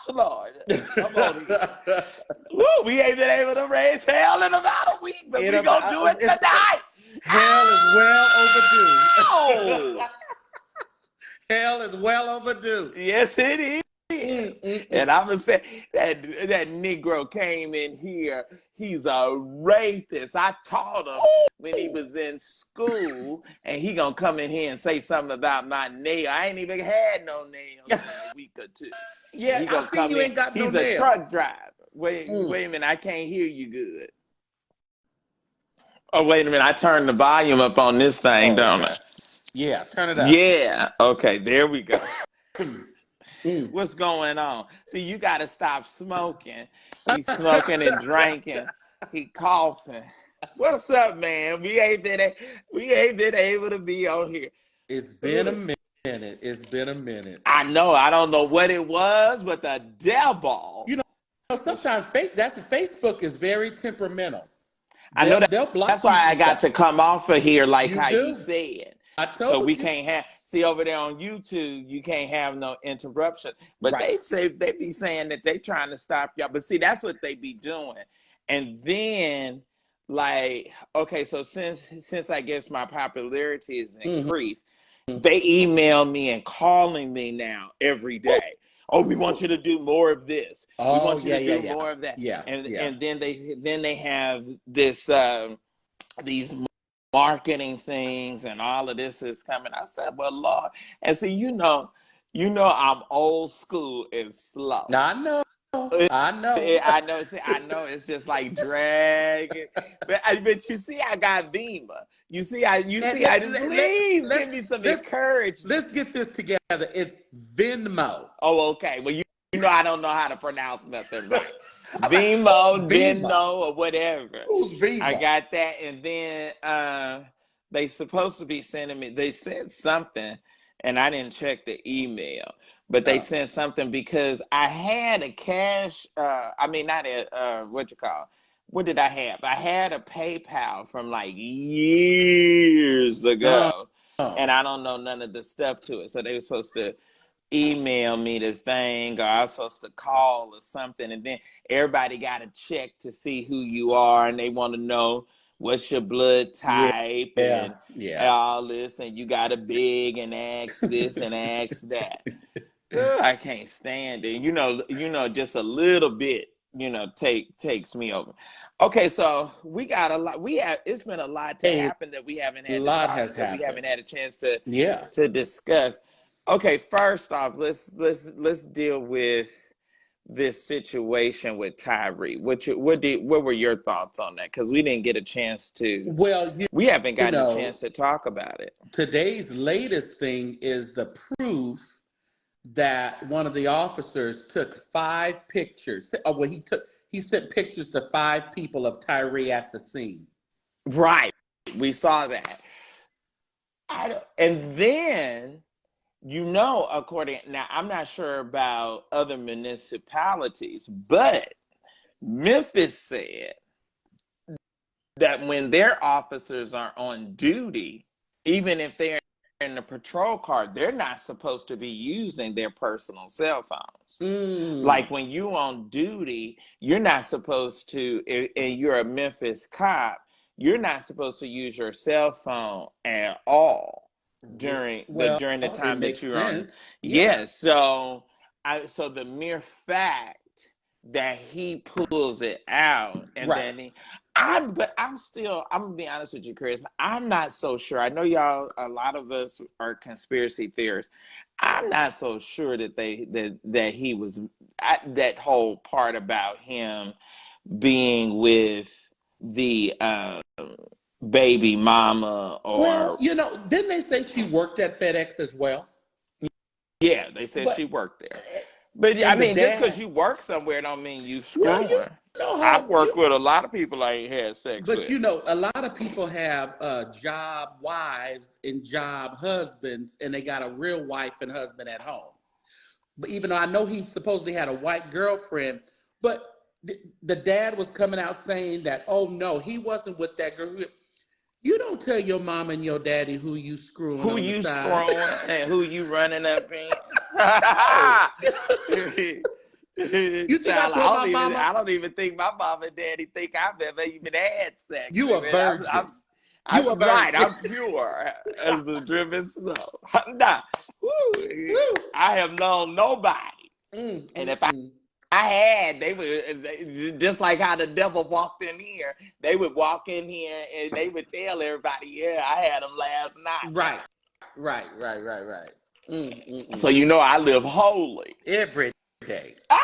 Lord. Come on here. Woo, we ain't been able to raise hell in about a week, but we're going to do it tonight. Hell is well overdue. Oh! Hell is well overdue. Yes, it is. And I'm going to say that Negro came in here. He's a rapist. I taught him when he was in school, and he going to come in here and say something about my nail. I ain't even had no nails in a week or two. Yeah, I see you ain't got no nails. He's a truck driver. Wait a minute. I can't hear you good. Oh, wait a minute. I turned the volume up on this thing, don't I? Yeah, turn it up. Yeah. Okay, there we go. What's going on? See, you got to stop smoking. He's smoking and drinking. He coughing. What's up, man? We ain't been able to be on here. It's been a minute. It's been a minute. I know. I don't know what it was, but the devil. You know, sometimes Facebook is very temperamental. I know that. They'll block. That's why I got to come off of here like You how do. you said. I told So we you. can't have, see over there on YouTube, you can't have no interruption. But Right. they be saying that they trying to stop y'all. But see, that's what they be doing. And then, like, okay, so since I guess my popularity is increased, they email me and calling me now every day. Oh, we want you to do more of this. We want you to do more of that. Yeah. And then they have this these marketing things and all of this is coming. I said, well, Lord. And see, you know I'm old school and slow. I know. I know. See, I know it's just like dragging. But you see, I got Beamer. Please give me some encouragement. Let's get this together. It's Venmo. Oh, okay. Well, you know I don't know how to pronounce nothing right. Venmo, or whatever. Who's Venmo? I got that, and then they supposed to be sending me. They sent something, and I didn't check the email, but they sent something because I had a cash. What did I have? I had a PayPal from like years ago, and I don't know none of the stuff to it. So they were supposed to email me the thing, or I was supposed to call or something, and then everybody got to check to see who you are, and they want to know what's your blood type and all this, and you got to beg and ask this and ask that. I can't stand it. You know, just a little bit, takes me over. Okay, so we got a lot. It's been a lot to happen that we haven't had. We haven't had a chance to discuss. Okay, first off, let's deal with this situation with Tyree. What were your thoughts on that? Because we didn't get a chance to. Well, we haven't gotten a chance to talk about it. Today's latest thing is the proof that one of the officers took 5 pictures. He sent pictures to 5 people of Tyree at the scene. Right, we saw that. And then. Now I'm not sure about other municipalities, but Memphis said that when their officers are on duty, even if they're in the patrol car, they're not supposed to be using their personal cell phones. Like when you on duty, you're not supposed to, and you're a Memphis cop, you're not supposed to use your cell phone at all. During the time that you're on, so the mere fact that he pulls it out, and then I'm gonna be honest with you, Chris. I'm not so sure. I know y'all, a lot of us are conspiracy theorists. I'm not so sure that that he was that whole part about him being with the baby mama, or didn't they say she worked at FedEx as well? Yeah, they said she worked there. But I mean, just because you work somewhere don't mean you screwing. I've worked with a lot of people I ain't had sex with. But a lot of people have job wives and job husbands, and they got a real wife and husband at home. But even though I know he supposedly had a white girlfriend, but the dad was coming out saying that, oh no, he wasn't with that girl. You don't tell your mom and your daddy who you screwing. Who you screwing and who you running up in. You think I Child, told my mama? I don't even think my mom and daddy think I've ever even had sex. You a Baby. virgin. You a I'm right. virgin. I'm pure as the driven snow. I'm not. Woo. Woo. I have known nobody. And if Mm. I had, just like how the devil walked in here, they would walk in here and they would tell everybody, yeah, I had them last night. Right. So you know I live holy. Every day. Ah!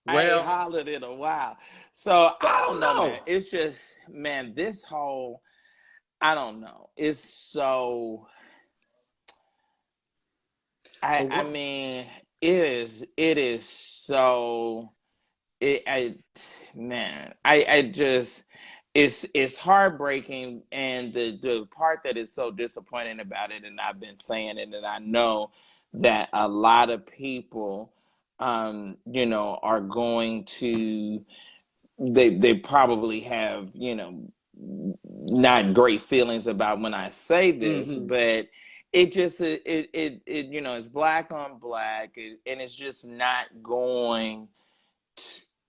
I ain't Well, hollered in a while. So but I I don't don't know, know. man. It's just, man, this whole, I don't know. It's so, But I what? mean, it is so, man, I just, it's heartbreaking. And the part that is so disappointing about it, and I've been saying it, and I know that a lot of people, are going to, they probably have, not great feelings about when I say this, Mm-hmm. but it just it's black on black, and it's just not going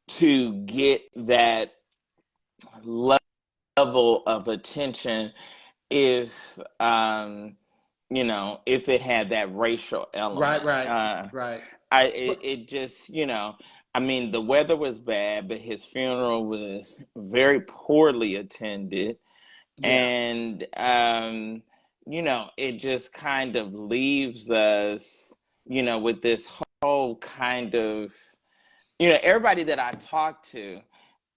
to get that level of attention if if it had that racial Right, element. right, right. But It just, I mean, the weather was bad, but his funeral was very poorly attended. yeah. And, it just kind of leaves us, with this whole kind of, everybody that I talk to,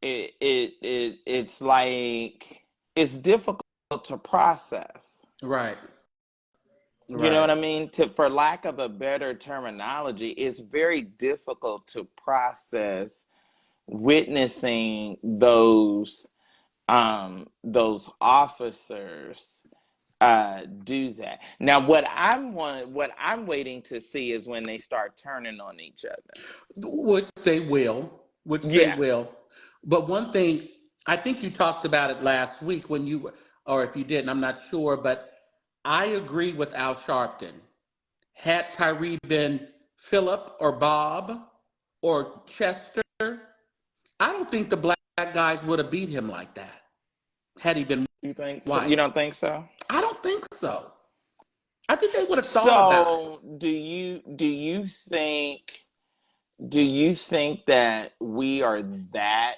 it's like, it's difficult to process. Right. You know Right. what I mean? For lack of a better terminology, it's very difficult to process witnessing those officers do that. Now, what I'm waiting to see is when they start turning on each other. Which they will. Which they Yeah. will. But one thing, I think you talked about it last week when you, or if you didn't, I'm not sure, but I agree with Al Sharpton. Had Tyree been Philip or Bob or Chester, I don't think the black guys would have beat him like that had he been You think so? white. You don't think so? I don't think so. I think they would have thought about it. So, do you think that we are that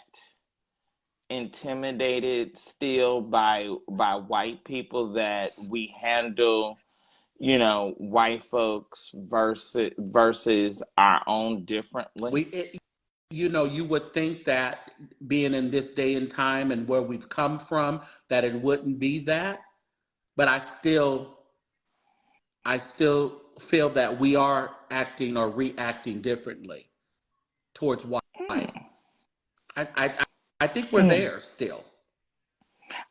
intimidated still by white people, that we handle, white folks versus our own differently? You would think that being in this day and time and where we've come from, that it wouldn't be that. But I still feel that we are acting or reacting differently towards white. I, Mm. I, I think we're Mm. there still.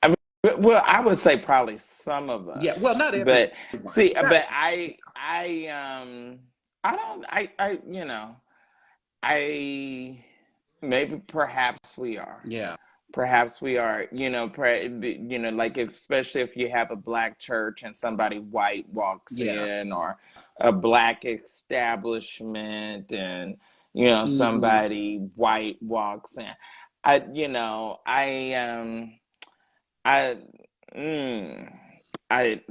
I mean, well, I would say probably some of Yeah. Well, us, not everyone. but see, Not, but I don't, I maybe perhaps we are. yeah. Perhaps we are, like, especially if you have a black church and somebody white walks Yeah. in, or a black establishment and, Hmm. somebody white walks in. I, I, mm, I,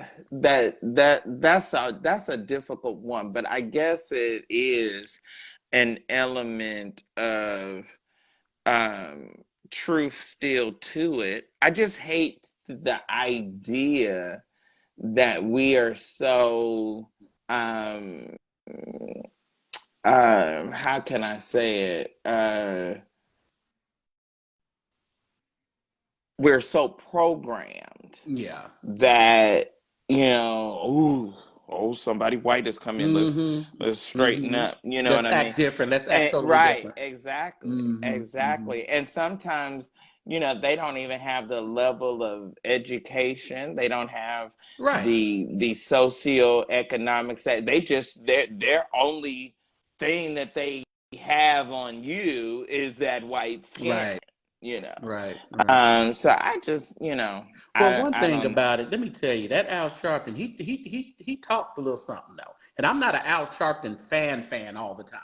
that's a difficult one, but I guess it is an element of um truth still to it. I just hate the idea that we are so how can I say it? We're so programmed Yeah. that, ooh, oh, somebody white is coming. Hmm. Let's straighten Hmm. up. You know what Let's I mean? act different. Let's act And totally right, different. exactly, Hmm. Hmm. exactly. And sometimes, they don't even have the level of education. They don't have Right. the socioeconomics that they just their only thing that they have on you is that white skin. Right. you know. Right, right. So I just, you know, Well, one I thing don't. about it, let me tell you, that Al Sharpton, he talked a little something though. And I'm not an Al Sharpton fan all the time,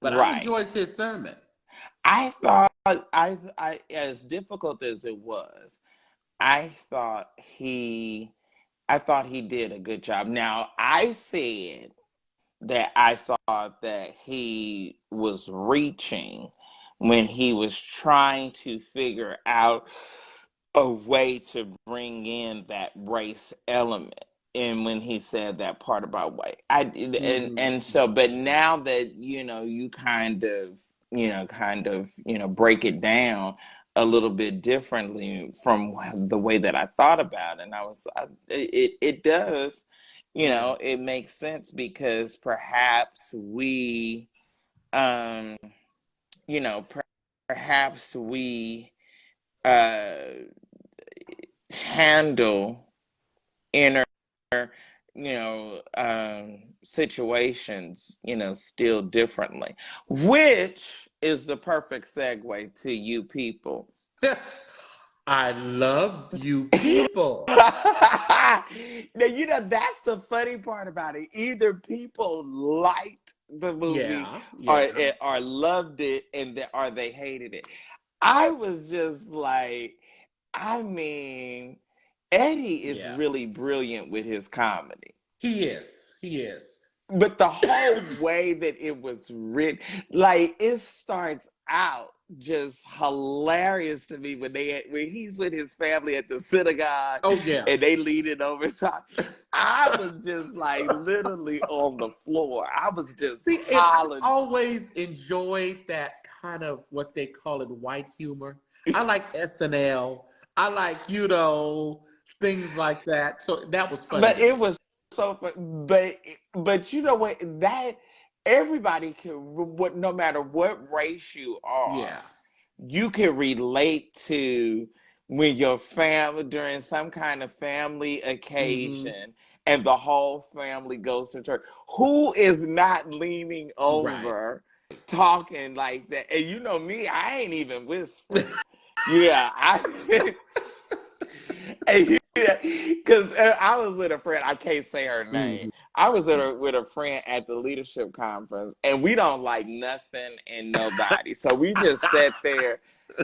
but I Right. enjoyed his sermon. I thought I as difficult as it was, I thought he did a good job. Now, I said that I thought that he was reaching when he was trying to figure out a way to bring in that race element. And when he said that part about white, Hmm. and so, but now that you break it down a little bit differently from the way that I thought about it, and it does, Yeah. it makes sense because perhaps we, um, you know, perhaps we uh handle inner situations still differently, which is the perfect segue to you people. I love you people. Now, that's the funny part about it. Either people liked the movie Yeah, or yeah, or loved it, or they hated it. I was just like, I mean, Eddie is yeah. really brilliant with his comedy. He is. He is. But the whole way that it was written, like it starts out just hilarious to me when he's with his family at the synagogue Oh yeah. and they lead it over top. I was just like literally on the floor. I was just See, and I hollering. always enjoyed that kind of what they call it white humor. I like SNL. I like, things like that. So that was funny But to it me. was so fun. But you know what? That everybody can, what no matter what race you are, Yeah. you can relate to when your family during some kind of family Hmm. occasion and the whole family goes to church. Who is not leaning Right. over talking like that? And you know me, I ain't even whispering. Yeah, because I was with a friend. I can't say her name. Hmm. I was with a friend at the leadership conference, and we don't like nothing and nobody. So we just sat there,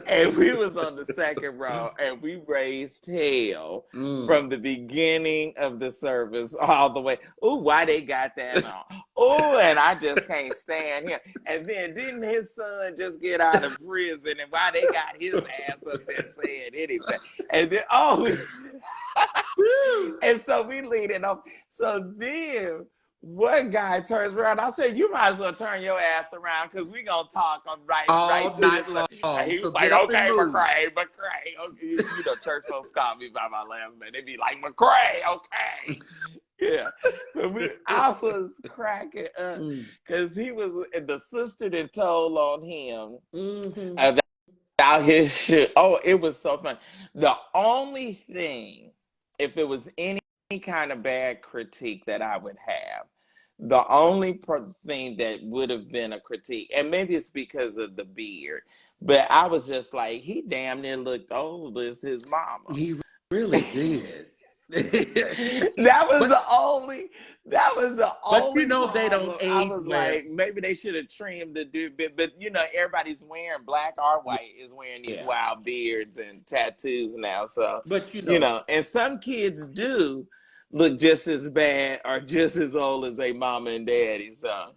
and we was on the second row, and we raised hell Mm. from the beginning of the service all the way. Oh, why they got that on? Oh, and I just can't stand him. And then didn't his son just get out of prison, and why they got his ass up there saying anything? And then and so we lead it up. So then one guy turns around. I said, "You might as well turn your ass around because we gonna talk on right All to night this." And long. he So was like, get up and "Okay, move. McCray." Okay. Church folks call me by my last name. They be like, "McCray." Okay. Yeah, but I was cracking up Mm. because the sister that told on him Hmm. about his shit. Oh, it was so fun. The only thing, if it was any kind of bad critique that I would have, the only thing that would have been a critique, and maybe it's because of the beard, but I was just like, he damn near looked old as his mama. He really did. that was but the only that was the but only they don't problem. I age was well. like, maybe they should have trimmed the dude, but everybody's wearing black or white is wearing these Yeah. wild beards and tattoos now. So, But and some kids do look just as bad or just as old as their mama and daddy. So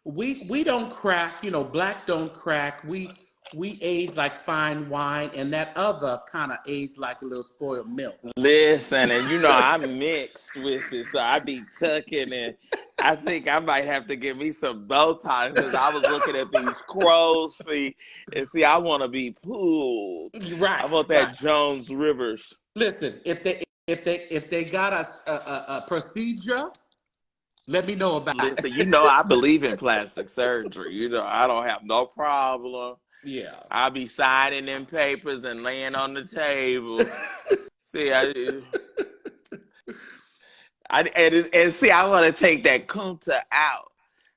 we don't crack, black don't crack. We age like fine wine, and that other kind of age like a little spoiled milk. listen, and I'm mixed with it, so I be tucking and I think I might have to give me some Botox because I was looking at these crow's feet and see, I want to be pulled. I Right, want right. that Jones Rivers. Listen, if they got a procedure, let me know about Listen, it. I believe in plastic surgery. I don't have no problem. Yeah. I'll be signing them papers and laying on the table. See, and see, I want to take that kunta out.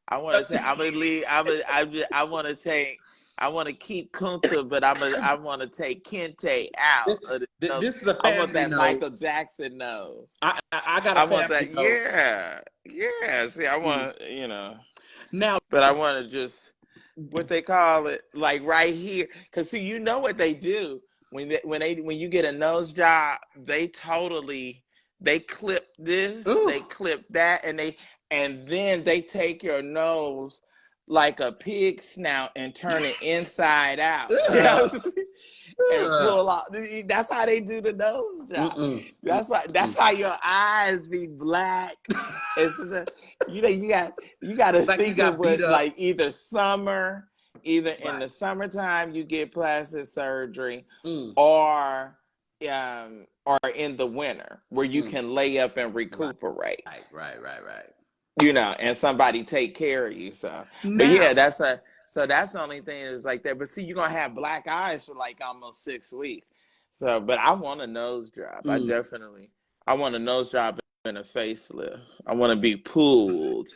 I want to take. I believe. I want to take. I want to keep Kunta, but I want to take Kente out This, of the nose. this is a I want family that Michael note. Jackson nose. I got a I want that. family note. Yeah, yeah. See, I Mm. want Now, but I want to just what they call it, like right here, because see, you know what they do when you get a nose job, they clip this, ooh, they clip that, and then they take your nose like a pig snout and turn it inside out. ugh, And ugh. pull out. That's how they do the nose job. Mm-mm, That's mm-mm. how your eyes be black. It's you got to Like you think of got beat what, up. like, either in Right. the summertime you get plastic surgery, Mm, or in the winter where you mm. can lay up and Right, recuperate. right. And somebody take care of you. So, but yeah, Now, that's the only thing is like that. But see, you're gonna have black eyes for like almost 6 weeks. So, but I want a nose job. mm. I want a nose job and a facelift. I want to be pulled.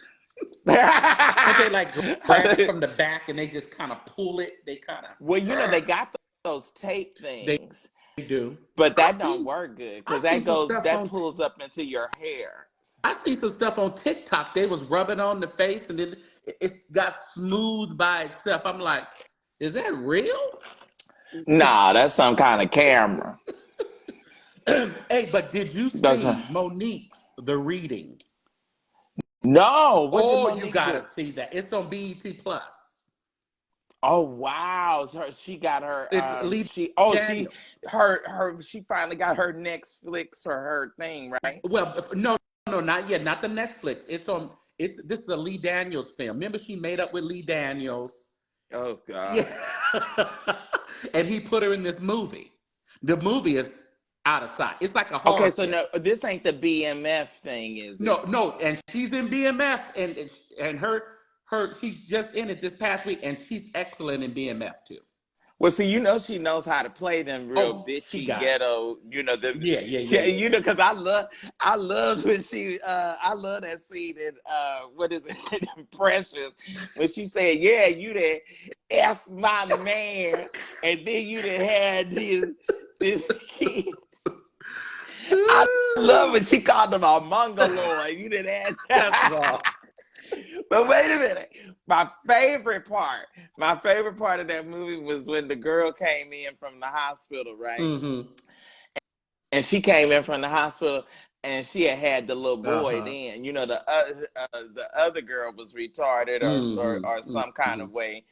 Don't they like grab it from the back and they just kind of pull it? They kind Well, of, they got those tape they things, do. but I that don't see, work good I because see some stuff that on, pulls up into your hair. I see some stuff on TikTok. They was rubbing on the face and then it got smooth by itself. I'm like, is that real? Nah, that's some kind of camera. Hey, but did you That's see Monique's The Reading? no. What did Oh, you Monique gotta do? see that. It's on BET Plus. Oh wow! She got her It's Lee Daniels. she finally got her Netflix or her thing, right? Well, no, not yet. Not the Netflix. It's on. It's this is a Lee Daniels film. Remember, she made up with Lee Daniels. Oh Yeah, God. and he put her in this movie. The movie is out of sight. It's like a Okay, horror so film. no, this ain't the BMF thing, is it? No, and she's in BMF, and her she's just in it this past week, and she's excellent in BMF too. Well, see, she knows how to play them real Oh, she bitchy got it. ghetto, Yeah. because I love when I love that scene in what is it, Precious, when she said, "Yeah, you done F my man," and then you done had this kid. I love when she called him a mongoloid. You didn't add That's that. all. But wait a minute. My favorite part of that movie was when the girl came in from the hospital, right? Mm-hmm. And she came in from the hospital and she had the little boy Uh-huh. then. The other girl was retarded or some kind Mm-hmm. of way,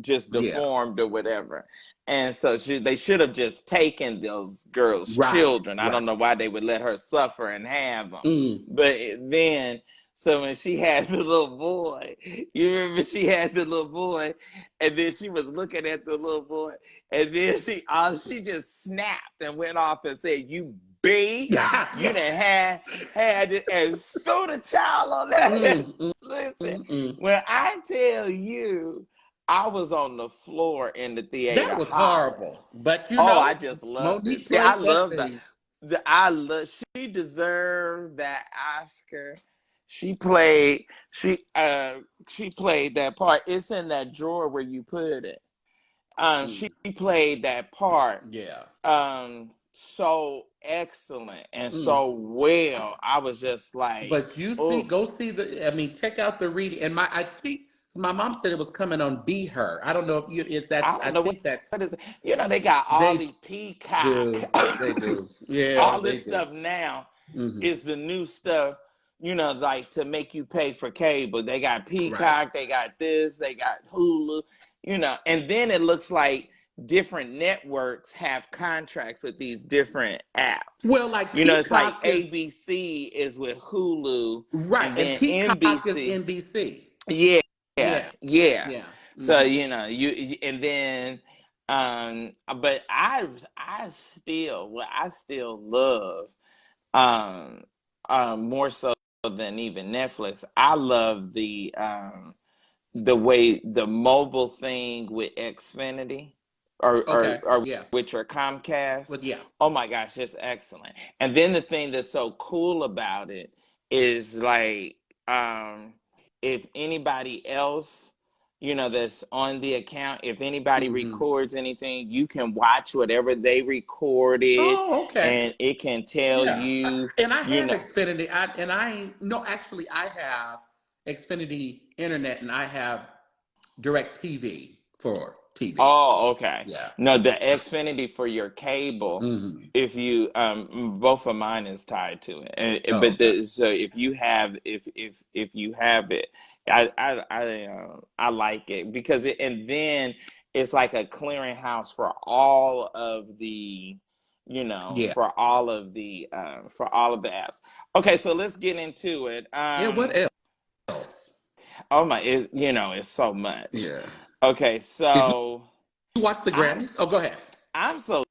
just Yeah. deformed or whatever. And so they should have just taken those girls' Right. children. I Right. don't know why they would let her suffer and have them. Mm. But then, so when she had the little boy, you remember she had the little boy, and then she was looking at the little boy, and then she just snapped and went off and said, "You B, you done had it," and threw the child on that. Mm, mm, Listen, mm, mm. when I tell you, I was on the floor in the That theater was hollering. horrible. But Oh, I just loved it. Monique See, I played that love thing. she deserved that Oscar. She played she played that part. It's in that drawer where you put it. Mm. She played that part Yeah. so excellent and Mm. so well. I was just like, But you see, oh, go see check out the reading. And I think my mom said it was coming on Be Her. I don't know if you, it's I that's, I don't know think that's, what is it. They got all they the Peacock. do. They do. Yeah, All they this do. stuff now Hmm. is the new stuff, like to make you pay for cable. They got Right. Peacock, they got this, they got Hulu, and then it looks like different networks have contracts with these different apps. Well, like It's like Peacock is ABC is with Hulu right, and and then Peacock is NBC. NBC. Yeah, Yeah. yeah. Yeah. So, Hmm. and then but I still love more so than even Netflix. I love the way the mobile thing with Xfinity Okay. or Yeah. with your Comcast. But yeah. Oh my gosh, it's excellent. And then the thing that's so cool about it is like if anybody else that's on the account. If anybody Mm-hmm. records anything, you can watch whatever they recorded, Oh, okay. and it can tell Yeah. you, And I you have know. Xfinity. No, actually, I have Xfinity Internet and I have Direct TV for TV. Oh, okay. Yeah. No, the Xfinity for your cable, Mm-hmm. if you both of mine is tied to it. Oh, But okay. so if you have if you have it, I like it because and then it's like a clearinghouse for all of the Yeah. for all of the apps. Okay, so let's get into it. Yeah. What else? Oh my, it's so much. Yeah. Okay, Did so you watch the I'm Grammys? Oh, go ahead. I'm so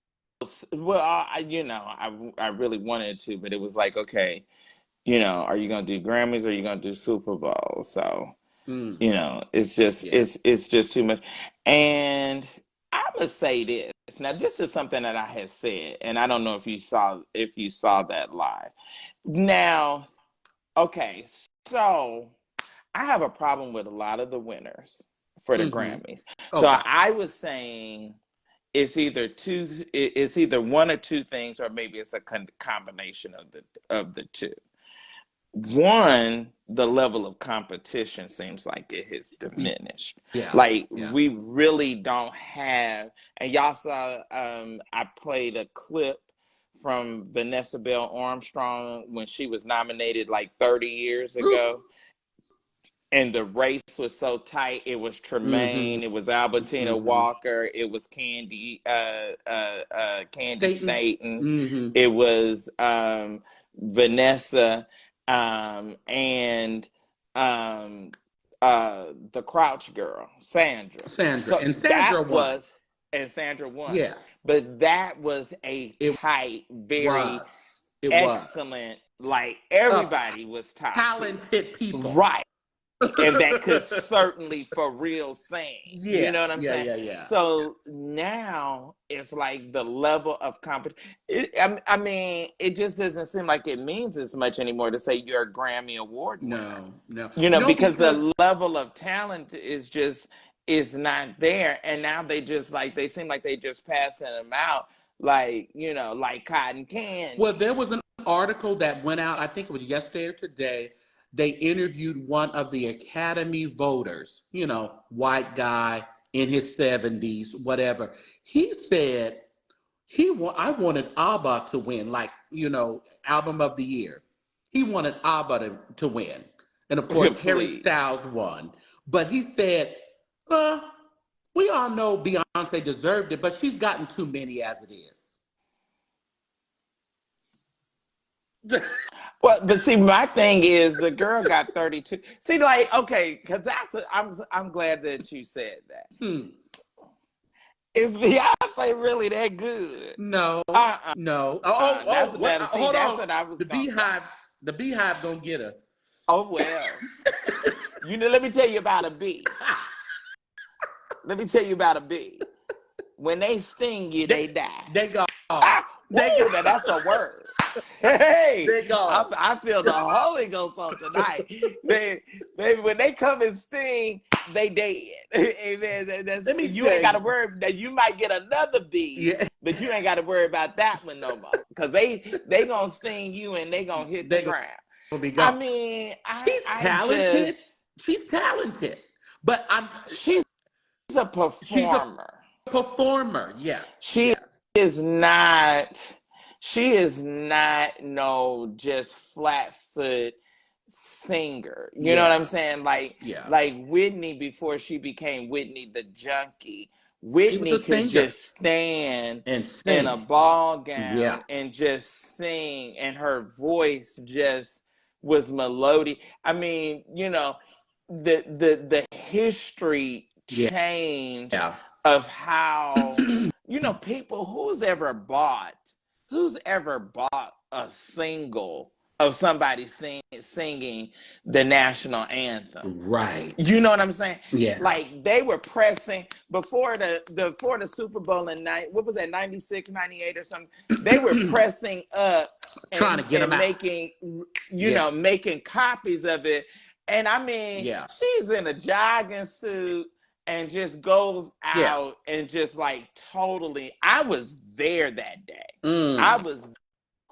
well. I really wanted to, but it was like, okay, are you gonna do Grammys or are you gonna do Super Bowl? So Mm. it's just Yeah. it's just too much. And I must say this. Now, this is something that I had said, and I don't know if you saw that live. Now, okay, so I have a problem with a lot of the winners for the Mm-hmm. Grammys. So Okay. I was saying it's either one or two things, or maybe it's a combination of the two. One, the level of competition seems like it has diminished. Yeah. Like Yeah. we really don't have, and y'all saw I played a clip from Vanessa Bell Armstrong when she was nominated like 30 years ago, and the race was so tight. It was Mm-hmm. Tremaine, it was Albertina Mm-hmm. Walker, it was Candy Staten. Staten, Mm-hmm. it was Vanessa, and um, the Crouch girl, Sandra. Sandra. So And that Sandra won. was, and Sandra won. Yeah. But that was a It tight, very was. It was. excellent, like Uh, everybody was top tier. Talented people. Right, and that could certainly for real sing. You Yeah. know what I'm Yeah. saying? Yeah. Yeah. So now it's like the level of competition. I mean, it just doesn't seem like it means as much anymore to say you're a Grammy Award winner. No. No. Because Because the level of talent is not there, and now they seem like they just passing them out like like cotton well, candy. there was an article that went out. I think it was yesterday or today. They interviewed one of the Academy voters. White guy in his 70s, whatever. He said I wanted ABBA to win, like, album of the year. He wanted ABBA to win. And of course, Harry Please. Styles won. But he said, uh, we all know Beyonce deserved it, but she's gotten too many as it is. Well, but see, my thing is the girl got 32. See, like, okay, because I'm glad that you said that. Hmm. Is Beyonce really that good? No, Uh-uh. no. That's What? better. See, Hold that's on. what I was The gonna say. beehive gonna get us. Oh well. Let me tell you about a bee. Let me tell you about a bee. When they sting you, they die. They go. Ah, They woo, go. now that's a word. Hey, They go. I feel the Holy Ghost on tonight. Baby, when they come and sting, they dead. Amen. Let me You tell ain't got to you. worry that you might get another bee, Yeah. but you ain't got to worry about that one no more. Because they gonna sting you and they gonna hit the They ground. gonna be I gone. mean, She's I talented. just She's talented. But she's a she's a performer. performer. Yes. She Yeah. is not she is not no just flat foot singer. You know what I'm Yeah. saying? Yeah. Like Whitney before she became Whitney the Junkie. She was Whitney a could singer just stand and in a sing. ball Yeah. gown and just sing, and her voice just was melodic. I mean, the history Yeah. change Yeah. of how people who's ever bought a single of somebody singing the national anthem. Right. You know what I'm saying? Yeah. Like they were pressing before the Super Bowl in what was that, 96, 98 or something. They were pressing up Trying to get them and out. making Yeah. making copies of it. And I mean, Yeah. she's in a jogging suit and just goes Yeah. out and just like totally. I was there that day. Mm. I was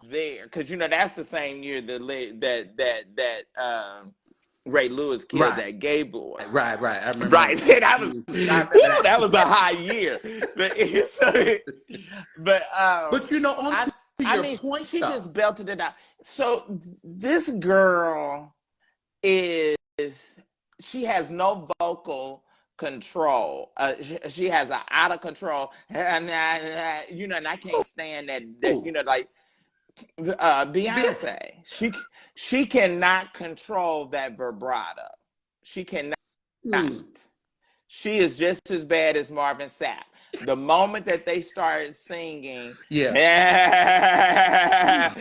there because that's the same year that Ray Lewis killed that gay boy. Right. I remember. Right, that was I remember that. that was a high year. But on to your point, she though. just belted it out. So this girl she has no vocal control. She has an out of control, and I can't stand that like Beyonce. She cannot control that vibrato. She cannot. She is just as bad as Marvin Sapp. The moment that they started singing, that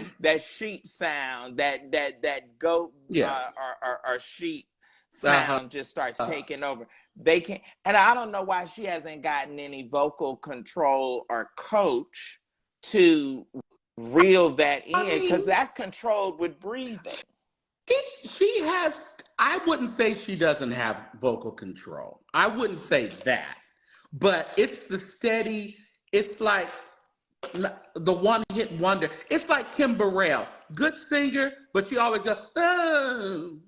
sheep sound, that goat or sheep sound just starts taking over. They can't, and I don't know why she hasn't gotten any vocal control or coach to reel that in, because that's controlled with breathing. She has. I wouldn't say she doesn't have vocal control. I wouldn't say that, but it's the steady. It's like the one-hit wonder. It's like Kim Burrell, good singer, but she always goes.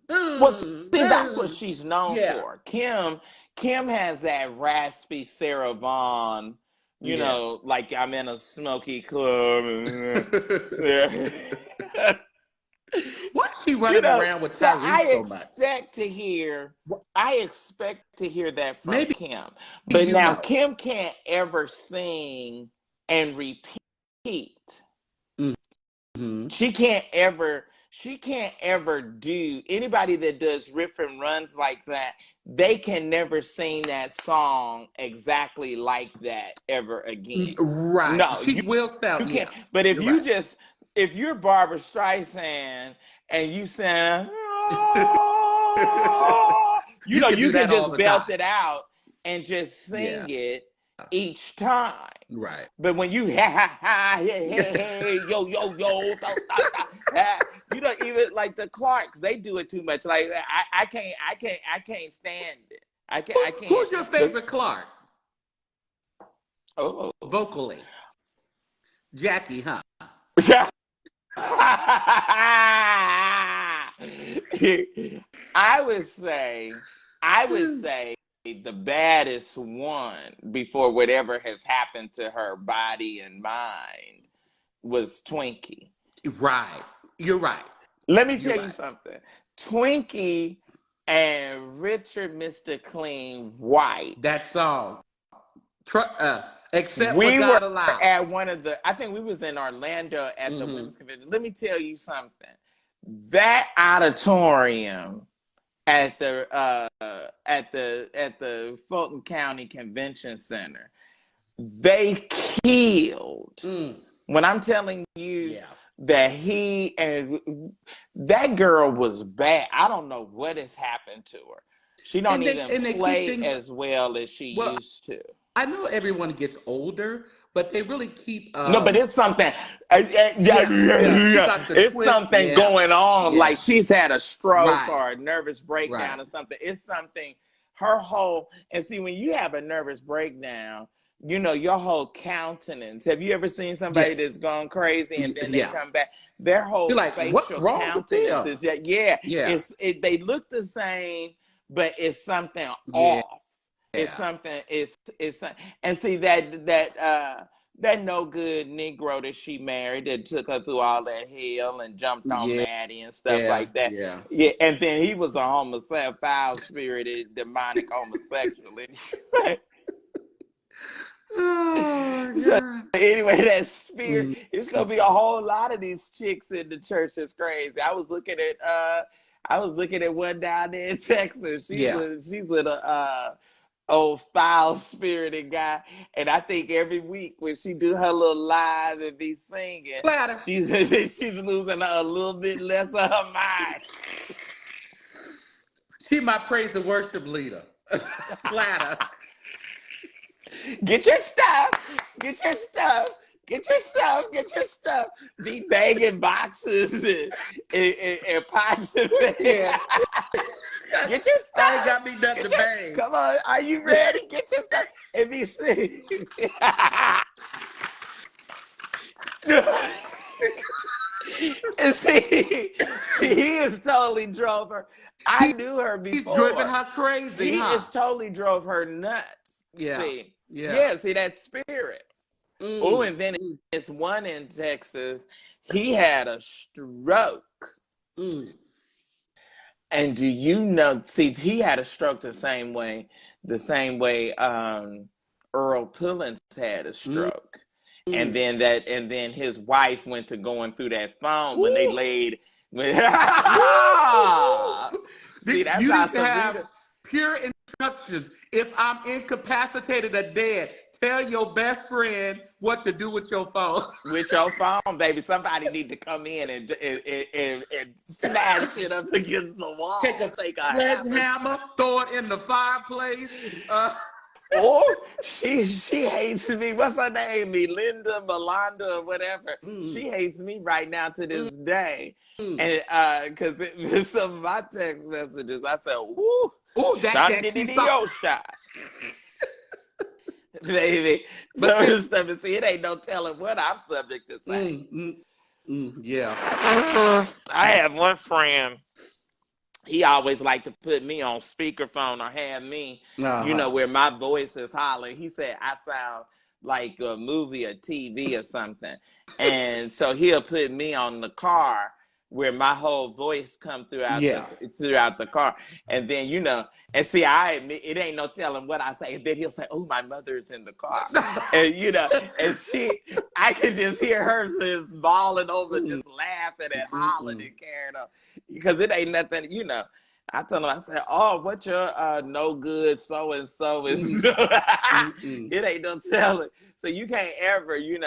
That's what she's known for. Kim has that raspy Sarah Vaughan. Like I'm in a smoky club. Why is she running around with Tyrese so much? I expect to hear that from Kim. But Kim can't ever sing and repeat. Mm-hmm. She can't ever do, anybody that does riff and runs like that, they can never sing that song exactly like that ever again. Right. No, she will sound. You can't. But if if you're Barbara Streisand and you sound, you can just belt it out and just sing it each time. Right. But when you hey, yo, even like the Clarks, they do it too much. Like I can't stand it. I can't. Who's your favorite Clark? Oh, vocally, Jackie, huh? I would say the baddest one before whatever has happened to her body and mind was Twinkie. Right. You're right. Let me tell you something. Twinkie and Richard Mr. Clean White. That song. Except we were at one of the, I think we was in Orlando at the women's convention. Let me tell you something. That auditorium at the Fulton County Convention Center, they killed. When I'm telling you that that girl was bad. I don't know what has happened to her. She don't even play as well as she used to. I know everyone gets older, but they really keep. No, but it's something. It's something going on. Yeah. Like she's had a stroke or a nervous breakdown or something. It's something. Her whole, and see, when you have a nervous breakdown, your whole countenance. Have you ever seen somebody that's gone crazy and then they come back? Their whole facial countenance is they look the same, but it's something off. It's something. It's and see that no good Negro that she married that took her through all that hell and jumped on Maddie and stuff like that. Yeah, and then he was a homosexual, foul-spirited, demonic homosexual. So anyway, that spirit, it's gonna be a whole lot of these chicks in the church. It's crazy. I was looking at one down there in Texas. She's with a old foul-spirited guy, and I think every week when she do her little live and be singing, she's losing a little bit less of her mind. She my praise and worship leader. Flatter. Get your stuff. Be banging boxes and pots and Get your stuff. I ain't got me nothing to bang. Come on, are you ready? Get your stuff. If he see. And see, he is totally drove her. I knew her before. He's driven her crazy. He is totally drove her nuts. Yeah. See, yeah. See that spirit. Oh, and then it's one in Texas. He had a stroke. And do you know? See, he had a stroke the same way Earl Pullins had a stroke. And then his wife went to going through that phone when they laid. See, that's you how need to have pure instructions. If I'm incapacitated or dead, tell your best friend what to do with your phone. With your phone, baby. Somebody need to come in and smash it up against the wall. Take a sledgehammer, throw it in the fireplace. Or she hates me. What's her name? Melinda, or whatever. She hates me right now to this day. And because some of my text messages, I said, "Woo, that shot." Baby, some of the stuff is see, it ain't no telling what I'm subject to saying. Yeah. I have one friend. He always liked to put me on speakerphone or have me, where my voice is hollering. He said I sound like a movie or TV or something. And so he'll put me on the car where my whole voice come throughout the car. And then, and see, I admit, it ain't no telling what I say. And then he'll say, "Oh, my mother's in the car." And, and I can just hear her just bawling over, just laughing and hollering and carrying on. Because it ain't nothing, I told him, I said, "Oh, what your no good so-and-so is." It ain't no telling. So you can't ever, you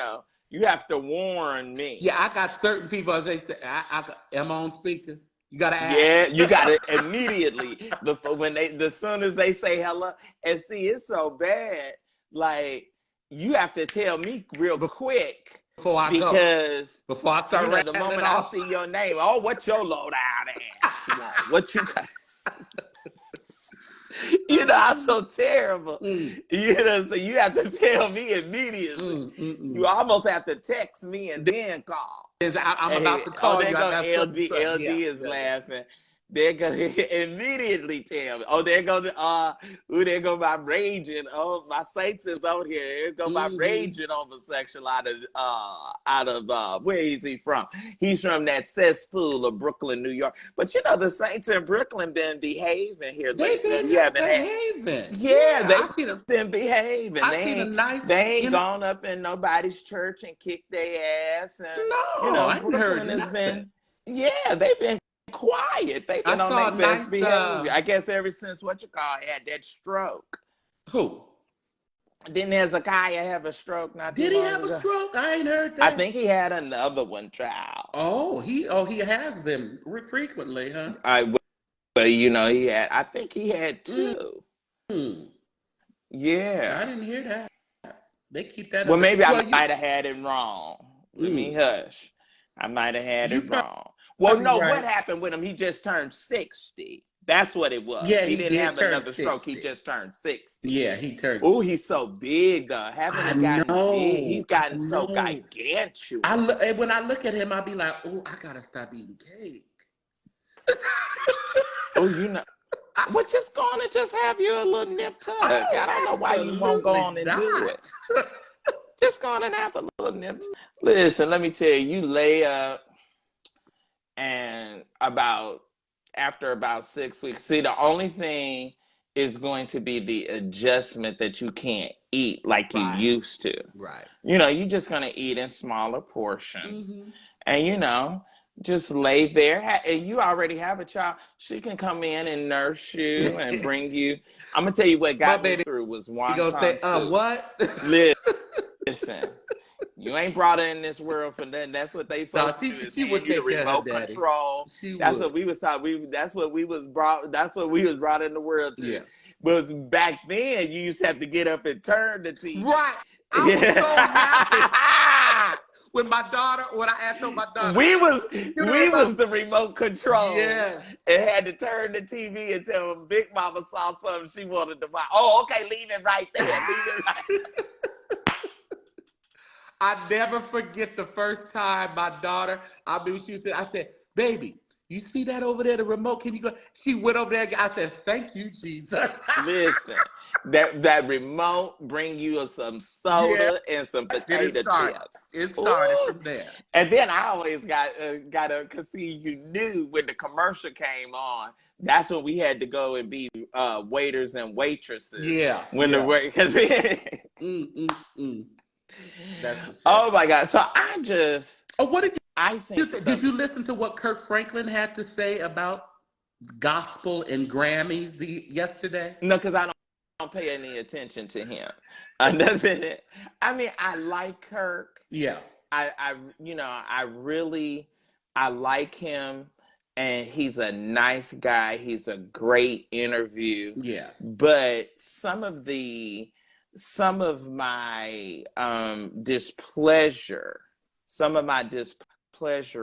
have to warn me. Yeah, I got certain people, they say, I am on speaker. You got to ask. Yeah, you got to immediately, as soon as they say hello. And see, it's so bad. Like, you have to tell me real quick. Before I start the moment I see your name, "Oh, what your low down ass want? What you got?" I'm so terrible. So you have to tell me immediately. You almost have to text me and then call. I'm about to call you. LD is laughing. They're gonna immediately tell me. Oh, there go my raging. Oh, my Saints is out here. There go my raging homosexual out of where is he from? He's from that cesspool of Brooklyn, New York. But the Saints in Brooklyn been behaving here lately. They've been behaving. They've been behaving. They ain't gone up in nobody's church and kicked their ass. And, I ain't heard nothing. They've been quiet. They've been on their best behavior. I guess ever since had that stroke. Who? Didn't Hezekiah have a stroke? Did he have a stroke? I ain't heard that. I think he had another one, child. Oh, he has them frequently, huh? He had. I think he had two. Yeah, I didn't hear that. They keep that. Well, maybe I might have had it wrong. Let me hush. I might have had it wrong. Well, no, what happened with him? He just turned 60. That's what it was. Yeah, he didn't have another stroke. He just turned 60. Yeah, he turned. Oh, he's so big, though. Haven't he gotten big? He's gotten so gargantuan. When I look at him, I'll be like, "Oh, I gotta stop eating cake." We're just going to just have you a little nip tuck. I don't know why you won't go on and do it. Just going and have a little nip. Listen, let me tell you, you lay up. And after about 6 weeks, see, the only thing is going to be the adjustment that you can't eat like you used to. Right. You're just going to eat in smaller portions. And, just lay there. And you already have a child. She can come in and nurse you and bring you. I'm going to tell you what got me through was wonton soup. What? Listen. You ain't brought her in this world for nothing. That's what they supposed to do. She would take remote control. What we was taught. That's what we was brought. That's what we was brought in the world to. Yeah. But back then, you used to have to get up and turn the TV. Right. I was so happy when I told my daughter, We was the we remote. was the remote control. Yes. And had to turn the TV until Big Mama saw something she wanted to buy. Oh, okay, leave it right there. Leave it right. I never forget the first time my daughter, I said, baby, you see that over there, the remote? Can you go? She went over there. I said, thank you, Jesus. Listen, that remote bring you some Yeah. soda and some Then it potato started. chips. It started Ooh. from there. And then I always got cause see, you knew when the commercial came on, that's when we had to go and be waiters and waitresses. Yeah. When yeah. because That's the shit. Oh my God! So what did I think did you listen to what Kirk Franklin had to say about gospel and Grammys yesterday? No, because I don't pay any attention to him. I mean, I like Kirk. Yeah. I I like him, and he's a nice guy. He's a great interview. Yeah. But some of my displeasure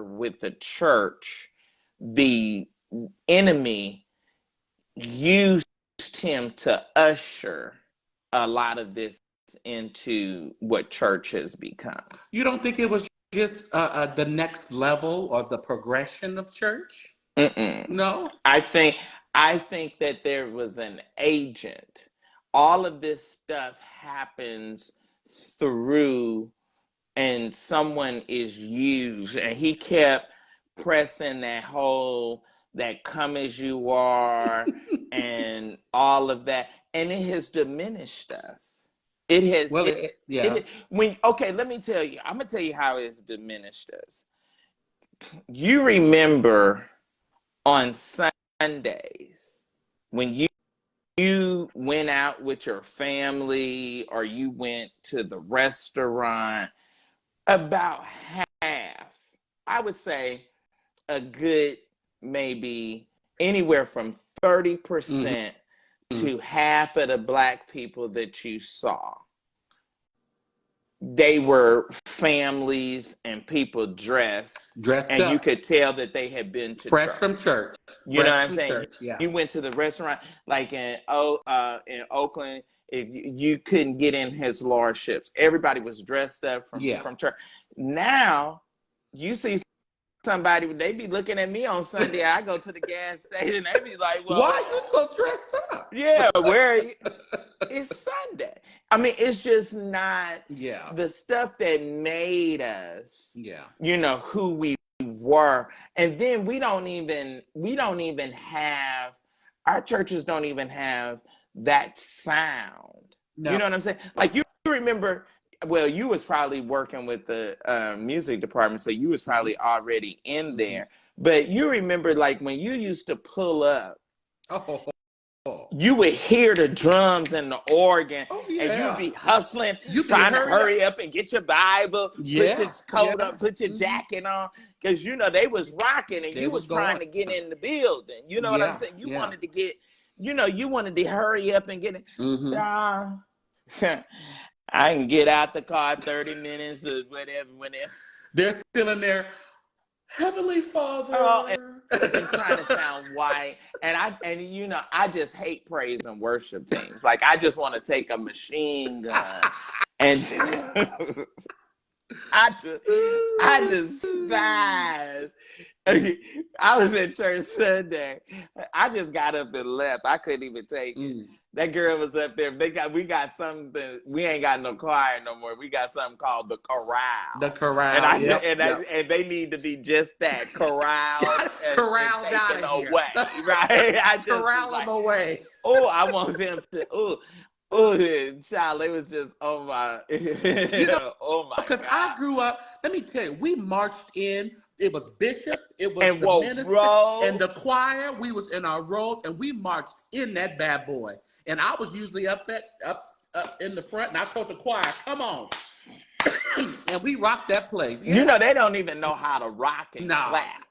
with the church, the enemy used him to usher a lot of this into what church has become. You don't think it was just the next level or the progression of church? Mm-mm. No. I think that there was an agent. All of this stuff happens through, and someone is used, and he kept pressing that come as you are and all of that, and it has diminished us. It has. Well, yeah. Let me tell you. I'm gonna tell you how it's diminished us. You remember on Sundays when you went out with your family or you went to the restaurant, about half, I would say a good maybe anywhere from 30% to half of the Black people that you saw, they were families and people dressed and up. you could tell that they had been to Fresh church. from church. You know what I'm from saying? church, yeah. You went to the restaurant, like in Oakland, if you couldn't get in his lordships. Everybody was dressed up from church. Now you see somebody, they be looking at me on Sunday. I go to the gas station, they be like, well, why you so dressed up? Yeah, where are you? It's Sunday. I mean, it's just not the stuff that made us, who we were. And then we don't even have, our churches don't even have that sound. No. You know what I'm saying? Like, you remember, well, you was probably working with the music department, so you was probably already in there. But you remember, like, when you used to pull up, you would hear the drums and the organ, and you'd be hustling, trying to hurry up and get your Bible, put your coat up, put your jacket on, because they was rocking, and you was trying to get in the building. You know what I'm saying? You wanted to get, you wanted to hurry up and get in. I can get out the car 30 minutes or whenever. They're still in there. Heavenly Father. Oh, and trying to sound white. And I just hate praise and worship teams. Like, I just want to take a machine gun and I despise. I was in church Sunday. I just got up and left. I couldn't even take it. That girl was up there. We got something. We ain't got no choir no more. We got something called the chorale. The chorale. And they need to be just that, corral and taken away, right? I just corral them away. Oh, I want them to. Child, it was just oh my God. Because I grew up. Let me tell you, we marched in. It was Bishop, it was the minister, and the choir. We was in our robes, and we marched in that bad boy. And I was usually up in the front, and I told the choir, "Come on," and we rocked that place. Yeah. They don't even know how to rock and clap,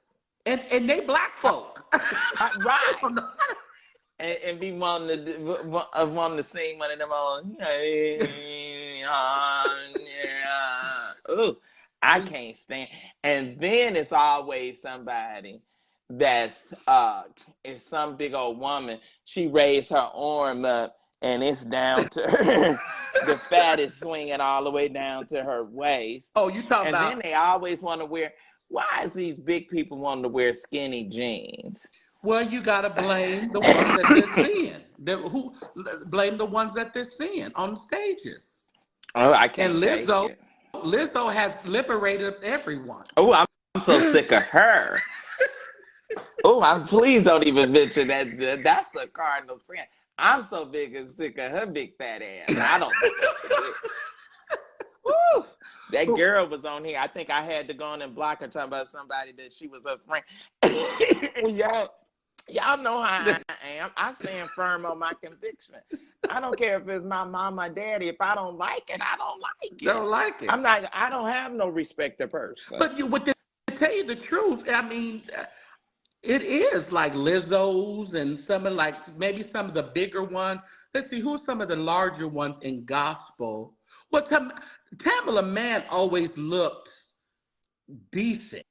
and they Black folk, right? And be wanting to sing one of them on. Ooh, I can't stand. And then it's always somebody that's it's some big old woman. She raised her arm up and it's down to her. The fat is swinging all the way down to her waist. Oh, you talking And about? then they always want to wear. Why is these big people wanting to wear skinny jeans? Well, you gotta blame the ones that they're seeing. Blame the ones that they're seeing on the stages. Oh, I can't And take it. Lizzo has liberated everyone. Oh, I'm so sick of her. Oh, please don't even mention that. That's a cardinal sin. I'm so big and sick of her big fat ass. I don't know what to do. Woo! That girl was on here. I think I had to go on and block her talking about somebody that she was a friend. Y'all know how I am. I stand firm on my conviction. I don't care if it's my mom, my daddy. If I don't like it, I don't like it. Don't like it. I don't have no respect to person. But to tell you the truth, I mean, it is like Lizzo's and maybe some of the bigger ones. Let's see, who's some of the larger ones in gospel? Well, Tamala Mann always looked decent,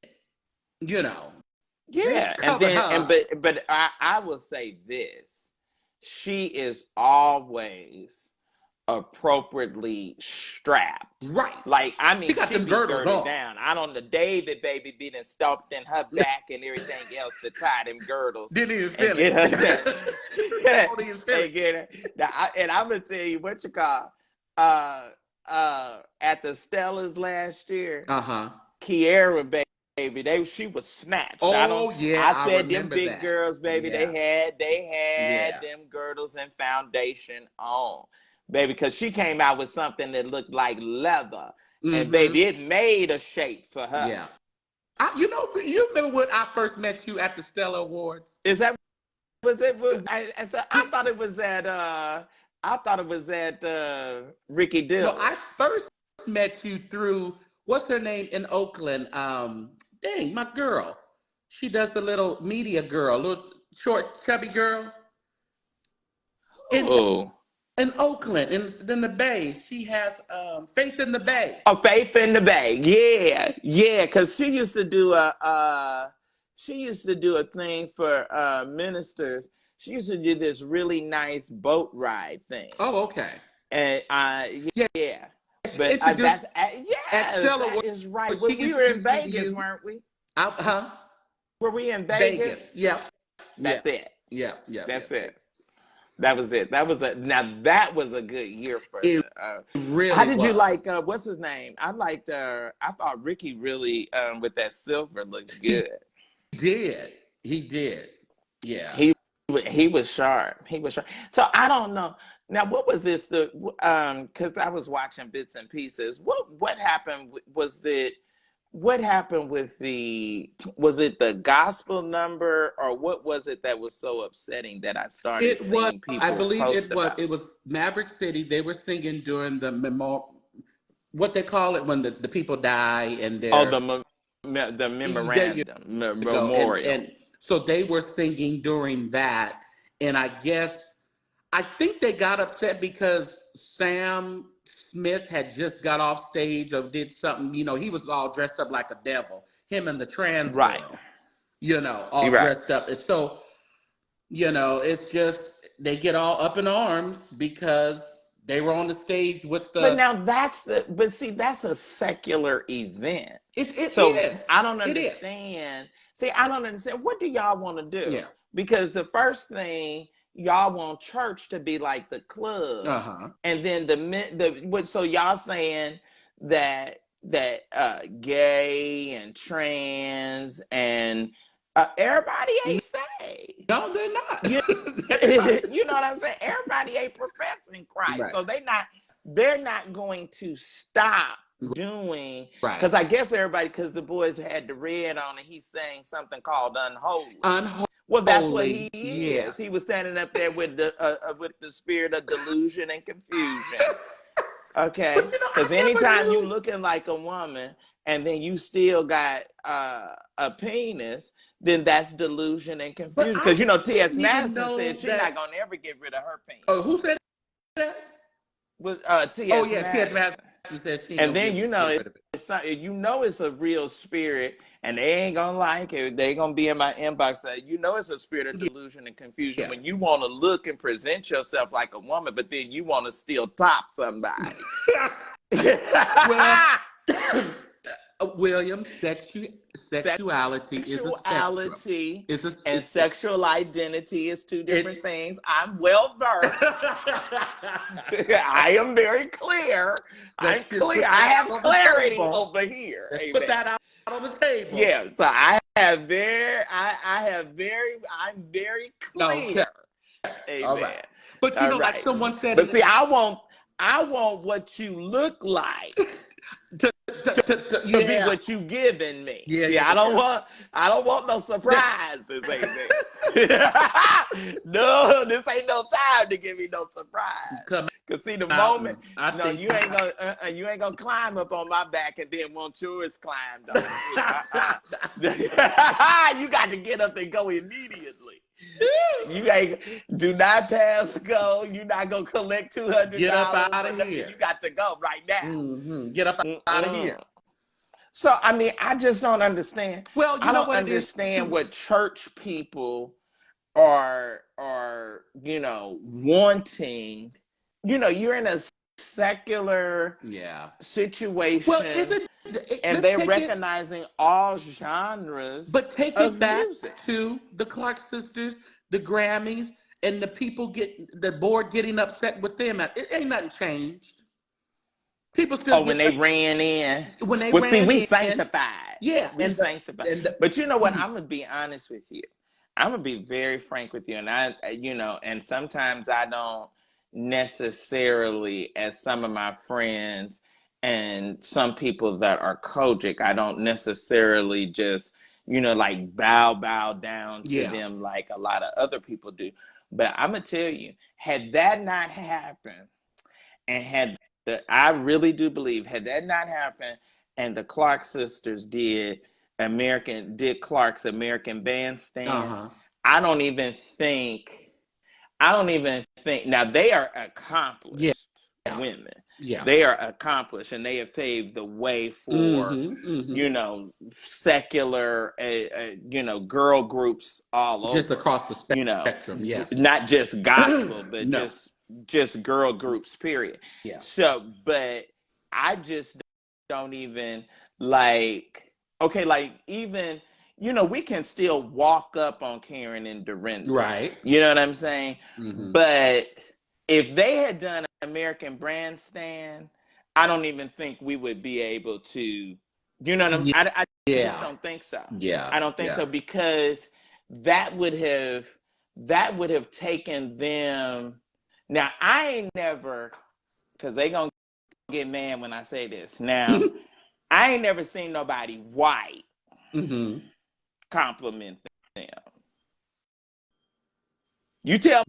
you know. Yeah, but I will say this: she is always appropriately strapped. Right. Like, I mean, she got them girdles on. Down. I don't know, David baby being stuffed in her back and everything else to tie them girdles. Didn't even feel it. Get her. Now, I'm gonna tell you what you call at the Stellas last year. Kiara baby, she was snatched. Oh I said them big that. girls, baby. Yeah. They had them girdles and foundation on, baby, because she came out with something that looked like leather, and baby, it made a shape for her. Yeah. You remember when I first met you at the Stella Awards? Was it? I thought it was at Ricky Dill. No, I first met you through, what's her name in Oakland? My girl. She does the little media girl, little short, chubby girl. In Oakland, in the Bay. She has Faith in the Bay. Oh, Faith in the Bay. Yeah, because she used to do a thing for ministers. She used to do this really nice boat ride thing. Oh, okay. And yeah. But that's Stella is right. We were in Vegas, weren't we? Were we in Vegas? Yeah. That's it. Yeah. That's it. That was it. That was a good year for it. Really. How did you like? What's his name? I liked. I thought Ricky really with that silver looked good. He did. Yeah. He was sharp. So I don't know. Now, what was this? Because I was watching bits and pieces. What happened? Was it the gospel number, or what was it that was so upsetting that I started seeing people? I believe post it was. It was Maverick City. They were singing during the what they call it when the people die and they're the memorandum memorial. And so they were singing during that, and I think they got upset because Sam Smith had just got off stage or did something. He was all dressed up like a devil. Him and the trans girl, all dressed up. And so, it's just they get all up in arms because they were on the stage with the. But now that's a secular event. It is. I don't understand. See, I don't understand. What do y'all want to do? Yeah. Because the first thing, y'all want church to be like the club, and then so y'all saying that gay and trans and everybody ain't saved. No, they're not. You know what I'm saying? Everybody ain't professing Christ, right. So they're not going to stop doing, right? Because I guess because the boys had the red on and he's saying something called unholy. Well, that's what he is. Yeah. He was standing up there with the spirit of delusion and confusion. Okay, because anytime you looking like a woman and then you still got a penis, then that's delusion and confusion. Because T.S. Madison said she's not gonna ever get rid of her penis. Oh, who said that? With T.S. Madison said she. And then you know it's a real spirit, and they ain't gonna like it. They gonna be in my inbox. You know it's a spirit of delusion and confusion when you want to look and present yourself like a woman, but then you want to still top somebody. Well, William, sexuality is a spectrum. And sexual identity is two different things. I'm well versed. I am very clear. I'm clear. I have clarity over here. Let's put that out on the table. Yeah, so I'm very clear. Okay. Amen. All right. But you know, like someone said. But see, I want what you look like. to be what you giving me. Yeah, see, I don't want no surprises, amen. No, this ain't no time to give me no surprise. Cause see, the moment you ain't gonna climb up on my back and then want yours climbed on. You got to get up and go immediately. You ain't do not pass go. You're not gonna collect $200. Get up out of here. You got to go right now. Mm-hmm. Get up out of here. So I mean, I just don't understand. Well, I don't understand what church people are wanting. You're in a secular situation. Well, and they're recognizing all genres. But take it back music. To the Clark sisters, the Grammys, and the people the board getting upset with them. It ain't nothing changed. People still. When they ran in. We sanctified. Yeah, we sanctified. But you know what? I'm gonna be honest with you. I'm gonna be very frank with you, and and sometimes I don't necessarily, as some of my friends and some people that are Kojic, I don't necessarily just, like bow down to them like a lot of other people do. But I'm going to tell you, had that not happened, and I really do believe, had that not happened, and the Clark sisters did Clark's American Bandstand, I don't even think, now they are accomplished women. Yeah. They are accomplished, and they have paved the way for, secular, girl groups all over. Just across the spectrum, yes. Not just gospel, but just girl groups, period. Yeah. So, but I just don't even even, we can still walk up on Karen and Dorinda. Right. You know what I'm saying? Mm-hmm. But if they had done American Bandstand, I don't even think we would be able to, you know what I'm saying? I just don't think so. Yeah. I don't think so, because that would have taken them. Now, I ain't never, because they gonna get mad when I say this. Now, I ain't never seen nobody white compliment them. You tell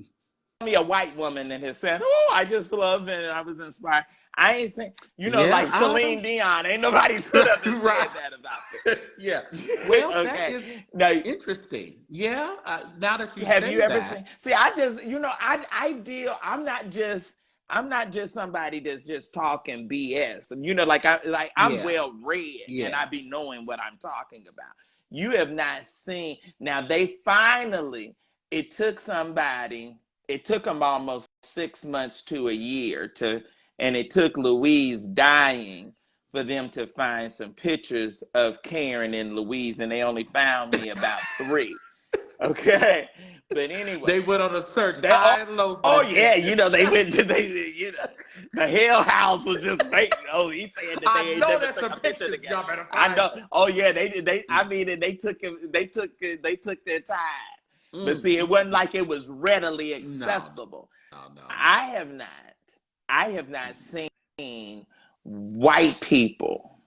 me a white woman that has said, "Oh, I just love it and I was inspired." I ain't saying, like Celine Dion. Ain't nobody stood up and said that about it. Yeah. Well, that is interesting. Yeah. Now that you have you ever seen? See, I just, I deal. I'm not just somebody that's just talking BS. I'm well read and I be knowing what I'm talking about. You have not seen. Now it took them almost 6 months to a year and it took Louise dying for them to find some pictures of Karen and Louise, and they only found me about 3. Okay. But anyway, they went on a search high and low. They went to the Hell House was just fake. Oh, he said that they ain't never took a picture together. I know. Oh yeah, they did. They took their time. But see, it wasn't like it was readily accessible. No. I have not seen white people,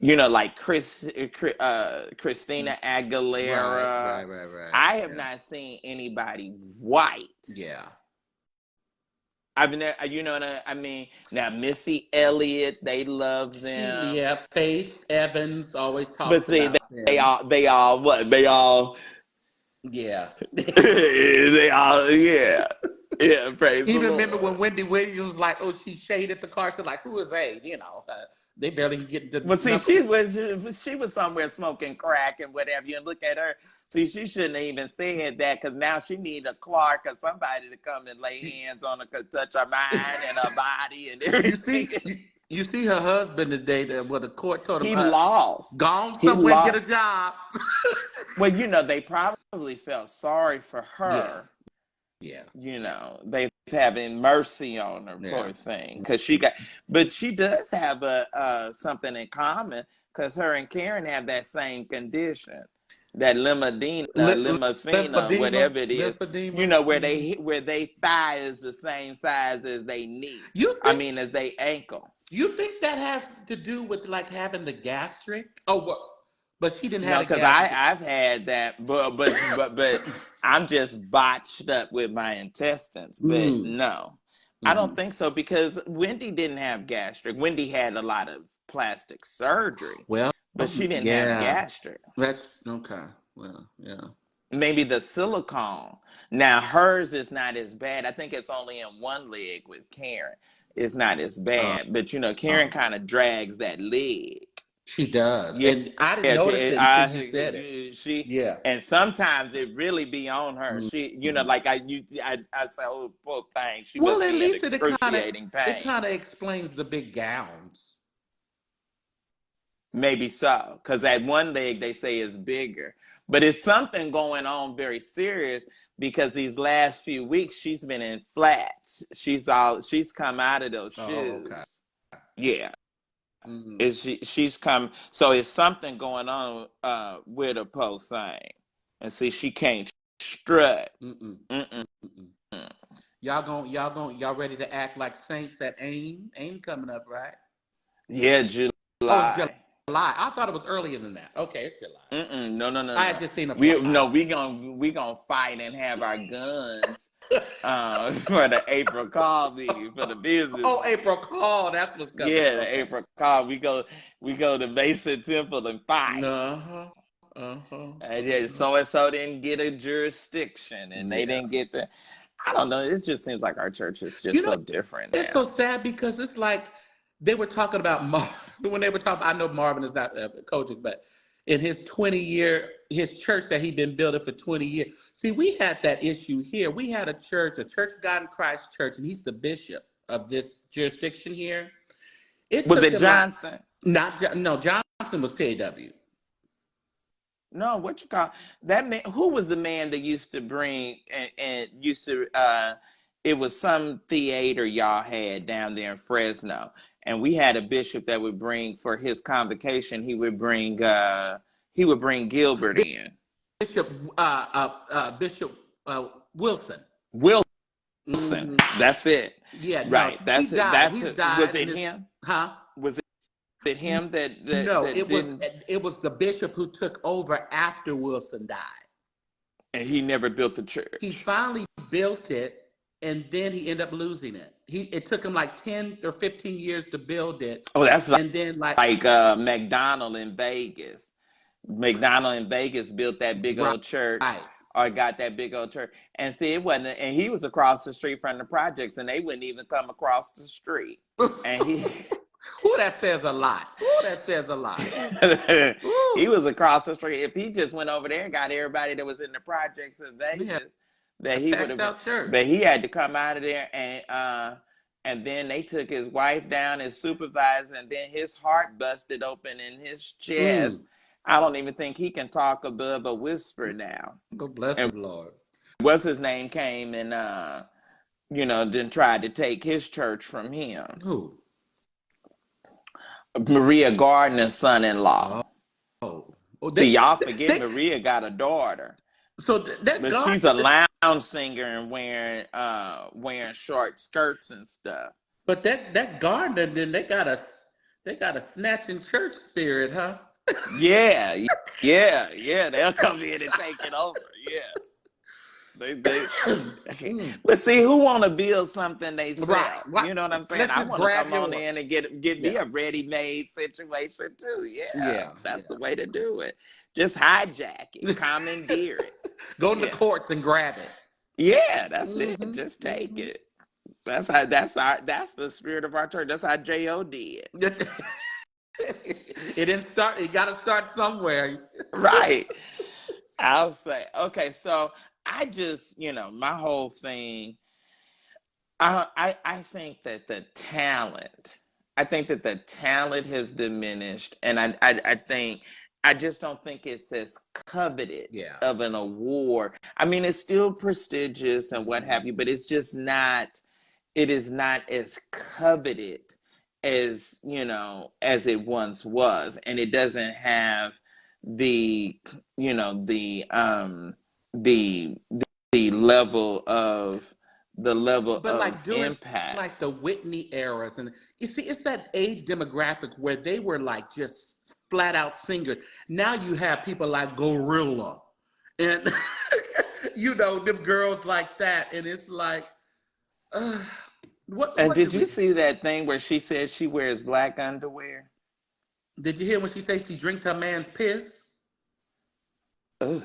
like Christina Aguilera. Right. I have not seen anybody white. Yeah. I've never, what I mean? Now, Missy Elliott, they love them. Yeah, Faith Evans always talks about them. But see, they all what? They all... Yeah. They all, yeah. Yeah, praise the Lord. Even remember when Wendy Williams was like, oh, she shaded the car. So like, who is they? They barely get the Well, see, number. she was somewhere smoking crack and whatever. You look at her. See, she shouldn't have even said that because now she need a Clark or somebody to come and lay hands on her, touch her mind and her body and You everything. see, you see her husband today. That what the court told him, He lost. gone He somewhere and lost. get a job. Well, they probably felt sorry for her. Yeah. They having mercy on her, poor thing, because but she does have something in common because her and Karen have that same condition, that lymphedema, whatever it is. Lymphedema. Where they thigh is the same size as they knee. You I think? mean, as they ankle. You think that has to do with like having the gastric? Oh, what? But she didn't have No, a because gastric. I've had that, but I'm just botched up with my intestines. But no, I don't think so because Wendy didn't have gastric. Wendy had a lot of plastic surgery, Well, but she didn't have gastric. That's okay. Well, yeah. Maybe the silicone. Now hers is not as bad. I think it's only in one leg with Karen. It's not as bad, but Karen kind of drags that leg. She does, Yeah, and I didn't notice it until you said it. And sometimes it really be on her. She, like I say, oh, poor thing. She Well, must at be in least excruciating pain. it kind of explains the big gowns. Maybe so, because that one leg they say is bigger, but it's something going on very serious because these last few weeks she's been in flats. She's come out of those shoes. Okay. Yeah. She's come, so it's something going on with her poor thing, and see she can't strut. Y'all ready to act like saints at AIM? AIM coming up, right? Yeah, July. Oh, it's July. I thought it was earlier than that. Okay, it's July. No. I had just seen a flyer. We gonna fight and have our guns for the April call meeting for the business. Oh, April call. That's what's coming. Yeah, the April call. We go to Mason Temple and fight. And so and so didn't get a jurisdiction, and they didn't get the. I don't know. It just seems like our church is just so different now. It's so sad because it's like they were talking about when they were talking. I know Marvin is not coaching, but in his 20-year, his church that he'd been building for 20 years. See, we had that issue here. We had a Church of God in Christ Church, and he's the bishop of this jurisdiction here. Was it Johnson? Johnson was PAW. No, what you call that man? Who was the man that used to bring and used to? It was some theater y'all had down there in Fresno, and we had a bishop that would bring for his convocation. He would bring Gilbert in. Bishop Wilson. Wilson. That's it. Yeah, right. No, that's it. That's it. Died was it him? Huh? Was it him that no, that it was the bishop who took over after Wilson died. And he never built the church. He finally built it, and then he ended up losing it. It took him like 10 or 15 years to build it. Oh, that's and then like McDonald in Vegas. McDonald in Vegas built that big old church. Right. Or got that big old church. And see, it wasn't, and he was across the street from the projects, and they wouldn't even come across the street. And he Ooh, that says a lot. Ooh, that says a lot. He was across the street. If he just went over there and got everybody that was in the projects in Vegas, that he would have. But he had to come out of there, and then they took his wife down as supervisor, and then his heart busted open in his chest. I don't even think he can talk above a whisper now. God bless his Lord. What's his name came and then tried to take his church from him. Who? Maria Gardner's son-in-law. See, y'all forget Maria got a daughter. So but she's a lounge singer and wearing short skirts and stuff. But that Gardner, then they got a snatching church spirit, huh? Yeah. They'll come in and take it over. Yeah. But see, who want to build something they sell? Right. You know what I'm saying? I want to come on in and get me a ready-made situation too. Yeah. That's the way to do it. Just hijack it, commandeer it. Go to the courts and grab it. Yeah, that's it. Just take it. That's the spirit of our church. That's how J.O. did. It didn't start. It got to start somewhere. Right. I'll say, okay, so I just, my whole thing, I think that the talent has diminished, and I just don't think it's as coveted Yeah. of an award. I mean, it's still prestigious and what Mhm. have you, but it is not as coveted as, as it once was, and it doesn't have the, the the level of But like during impact. like the Whitney eras, and you see, it's that age demographic where they were like just flat out singers. Now you have people like Gorilla, and them girls like that, and it's like, uh, And what did did you we? see that thing where she says she wears black underwear? Did you hear when she says she drinks her man's piss? Ugh,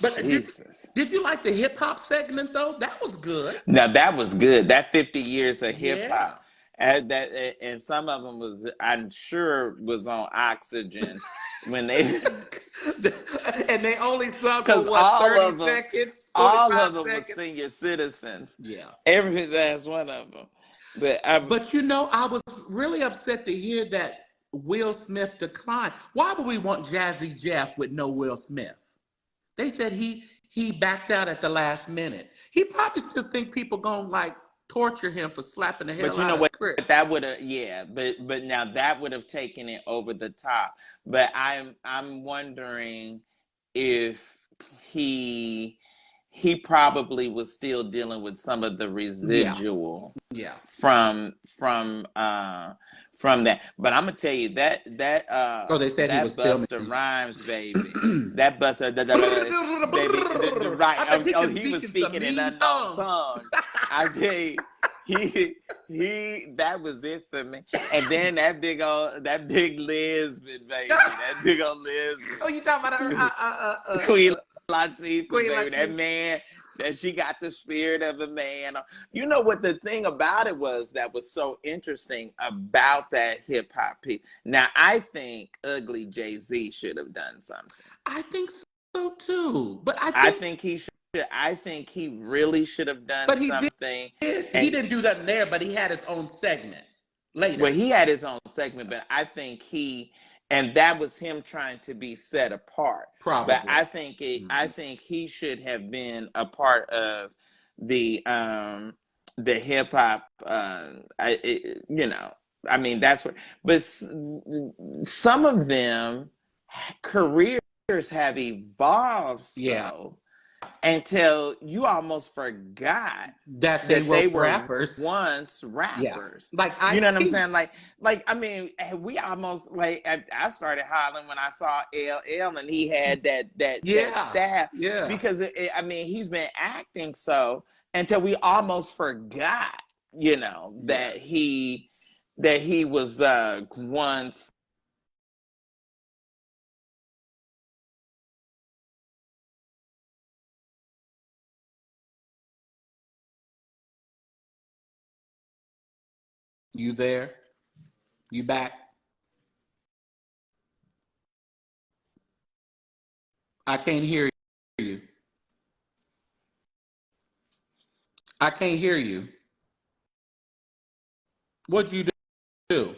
But Jesus. did you like the hip hop segment though? That was good. Now that was good. That 50 years of hip Yeah. hop, and some of them was, I'm sure, was on oxygen when they, And they only sung for because what, 30 seconds, all 45 of them was seconds? senior citizens. Yeah. Every last one of them. But But I was really upset to hear that Will Smith declined. Why would we want Jazzy Jeff with no Will Smith? They said he backed out at the last minute. He probably still think people gonna like torture him for slapping the But hell you out know of what? Chris. That would have, yeah. But now that would have taken it over the top. But I'm wondering if he he probably was still dealing with some of the Yeah, residual yeah. from from that. But I'm gonna tell you So they said he was that filming. Buster Rhymes baby, that Buster baby, right? I bet he Oh, can he speak was in some speaking in mean unknown tongues. tongues. I tell you, that was it for me. And then that big lesbian baby, that big old Oh, you talking about lesbian, Queen Latifah Queen baby, that Latifah? man, that she got the spirit of a man. You know what the thing about it was that was so interesting about that hip hop piece. Now I think Ugly Jay-Z should have done something. I think so too. I think he should. I think he really should have done But he something. did. He And didn't do that there, but he had his own segment well, later. he had his own segment, but I think and that was him trying to be set apart. But Probably. I Mhm. think he should have been a part of the hip hop. I mean, that's what. But some of them careers have evolved Yeah. so until you almost forgot That they that were they were rappers. once Yeah. rappers. Like You know Ice what I'm T. saying? Like I mean, we almost like I started hollering when I saw LL and he had that Yeah. staff Yeah. because I mean he's been acting so until we almost forgot, Yes. that he was once. You there? You back? I can't hear you. I can't hear you. What'd you do?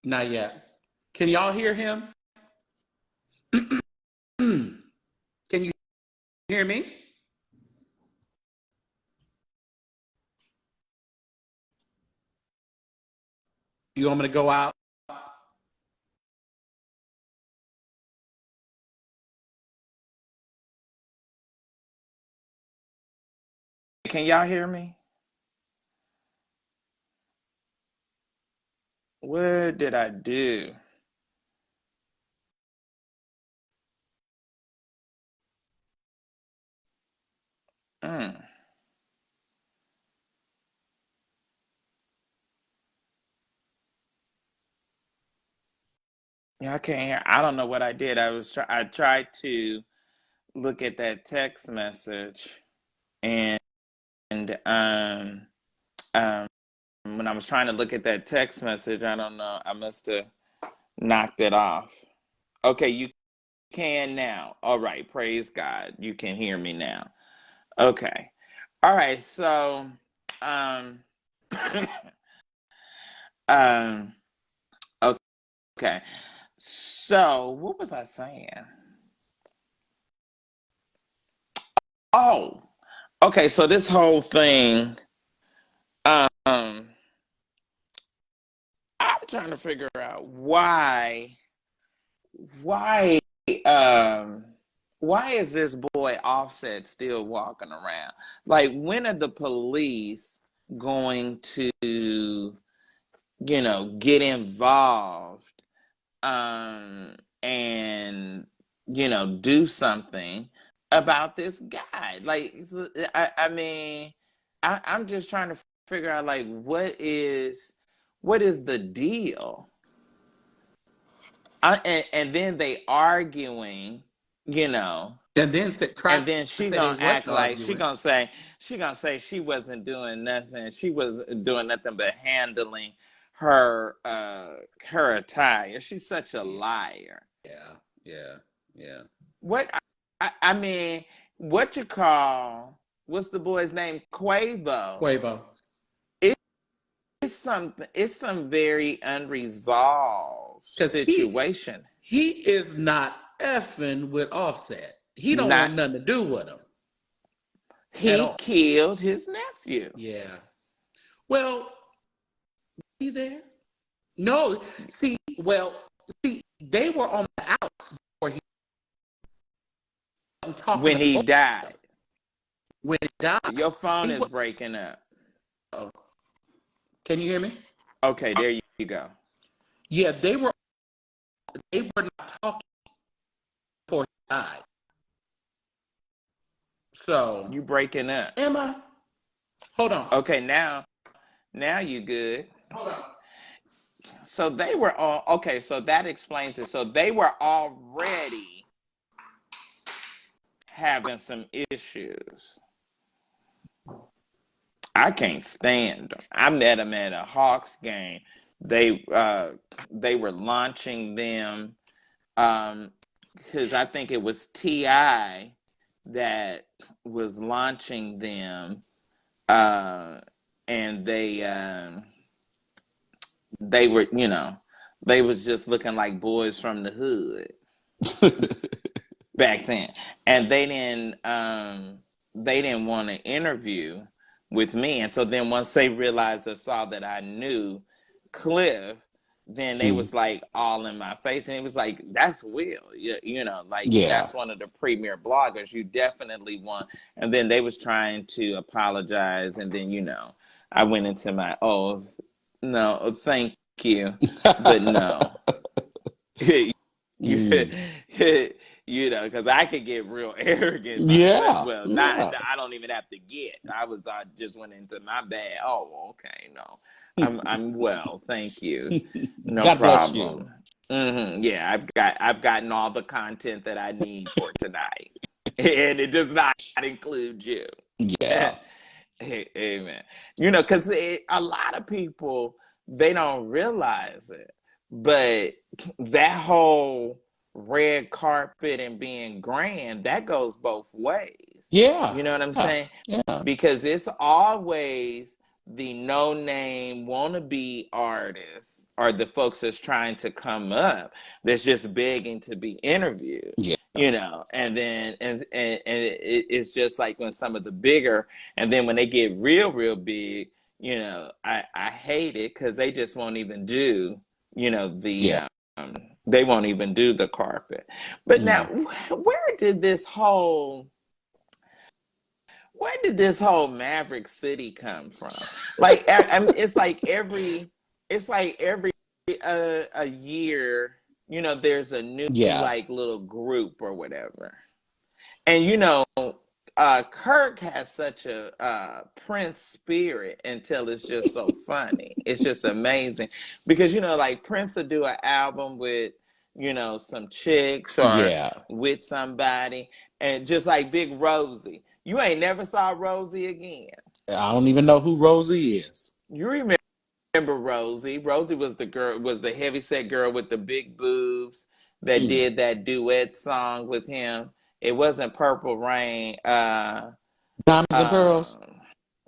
Not yet. Can y'all hear him? Can you hear me? You want me to go out? Can y'all hear me? What did I do? Mm. Yeah, I can't hear. I don't know what I did. I tried to look at that text message, and um um when I was trying to look at that text message, I don't know. I must have knocked it off. Okay, you can now. All right, praise God. You can hear me now. Okay. All right, so um um okay. So what was I saying? Oh, okay, so this whole thing, I'm trying to figure out why um why is this boy Offset still walking around? Like, when are the police going to, get involved, and do something about this guy? Like, I mean, I'm just trying to figure out, like, what is the deal? And then they arguing, you know, And then and try then to she say they gonna wasn't act like arguing. she gonna say she wasn't doing nothing. She was doing nothing but handling her attire. She's such a Yeah, liar. yeah, yeah, yeah. What I mean, what you call, what's the boy's name? Quavo. Quavo. It, it's some very unresolved Because situation. he is not effing with Offset. He don't Not want nothing to do with him at He all. killed his nephew. Yeah. Well, he there? No. See, they were on the outs before he was talking When to he both of them. died. When he died, Your phone he is was. breaking up. Oh, can you hear me? Okay, there you go. Yeah, they were not talking before he died. So, You breaking up. am I? Hold on. Okay, now you good. Hold on. So they were all okay, so that explains it. So they were already having some issues. I can't stand them. I met them at a Hawks game. They were launching them, because I think it was Ti that was launching them, uh, and they were, they was just looking like boys from the hood back then, and they didn't want to interview with me, and so then once they realized or saw that I knew Cliff, then they Mm. was like all in my face, and it was like, that's Will, like, Yeah. that's one of the premier bloggers. You definitely want. And then they was trying to apologize, and then I went into my, oh no, thank you, but no. you, Mm. because I could get real arrogant myself. Yeah. Well, not, Yeah. I don't even have to get. I just went into my bag. Oh, okay, no, I'm well, thank you, no God bless you. problem. Yeah, I've gotten all the content that I need for tonight, and it does not include you. Yeah. Amen. Because a lot of people, they don't realize it, but that whole red carpet and being grand, that goes both ways. Yeah. You know what I'm Yeah. saying? Yeah. Because it's always the no name wannabe artists, or the folks that's trying to come up, that's just begging to be interviewed. Yeah. And then it's just like when some of the bigger, and then when they get real, real big, I hate it, because they just won't even do, Yeah. they won't even do the carpet. But now, Mm. where did this whole Maverick City come from? Like, I mean, it's like every a year, there's a new, Yeah. like, little group or whatever. And Kirk has such a Prince spirit until it's just so funny. It's just amazing because like Prince will do an album with some chicks or Yeah. with somebody, and just like Big Rosie, you ain't never saw Rosie again. I don't even know who Rosie is. You remember Rosie? Rosie was the heavyset girl with the big boobs that did that duet song with him. It wasn't Purple Rain. Diamonds and Pearls?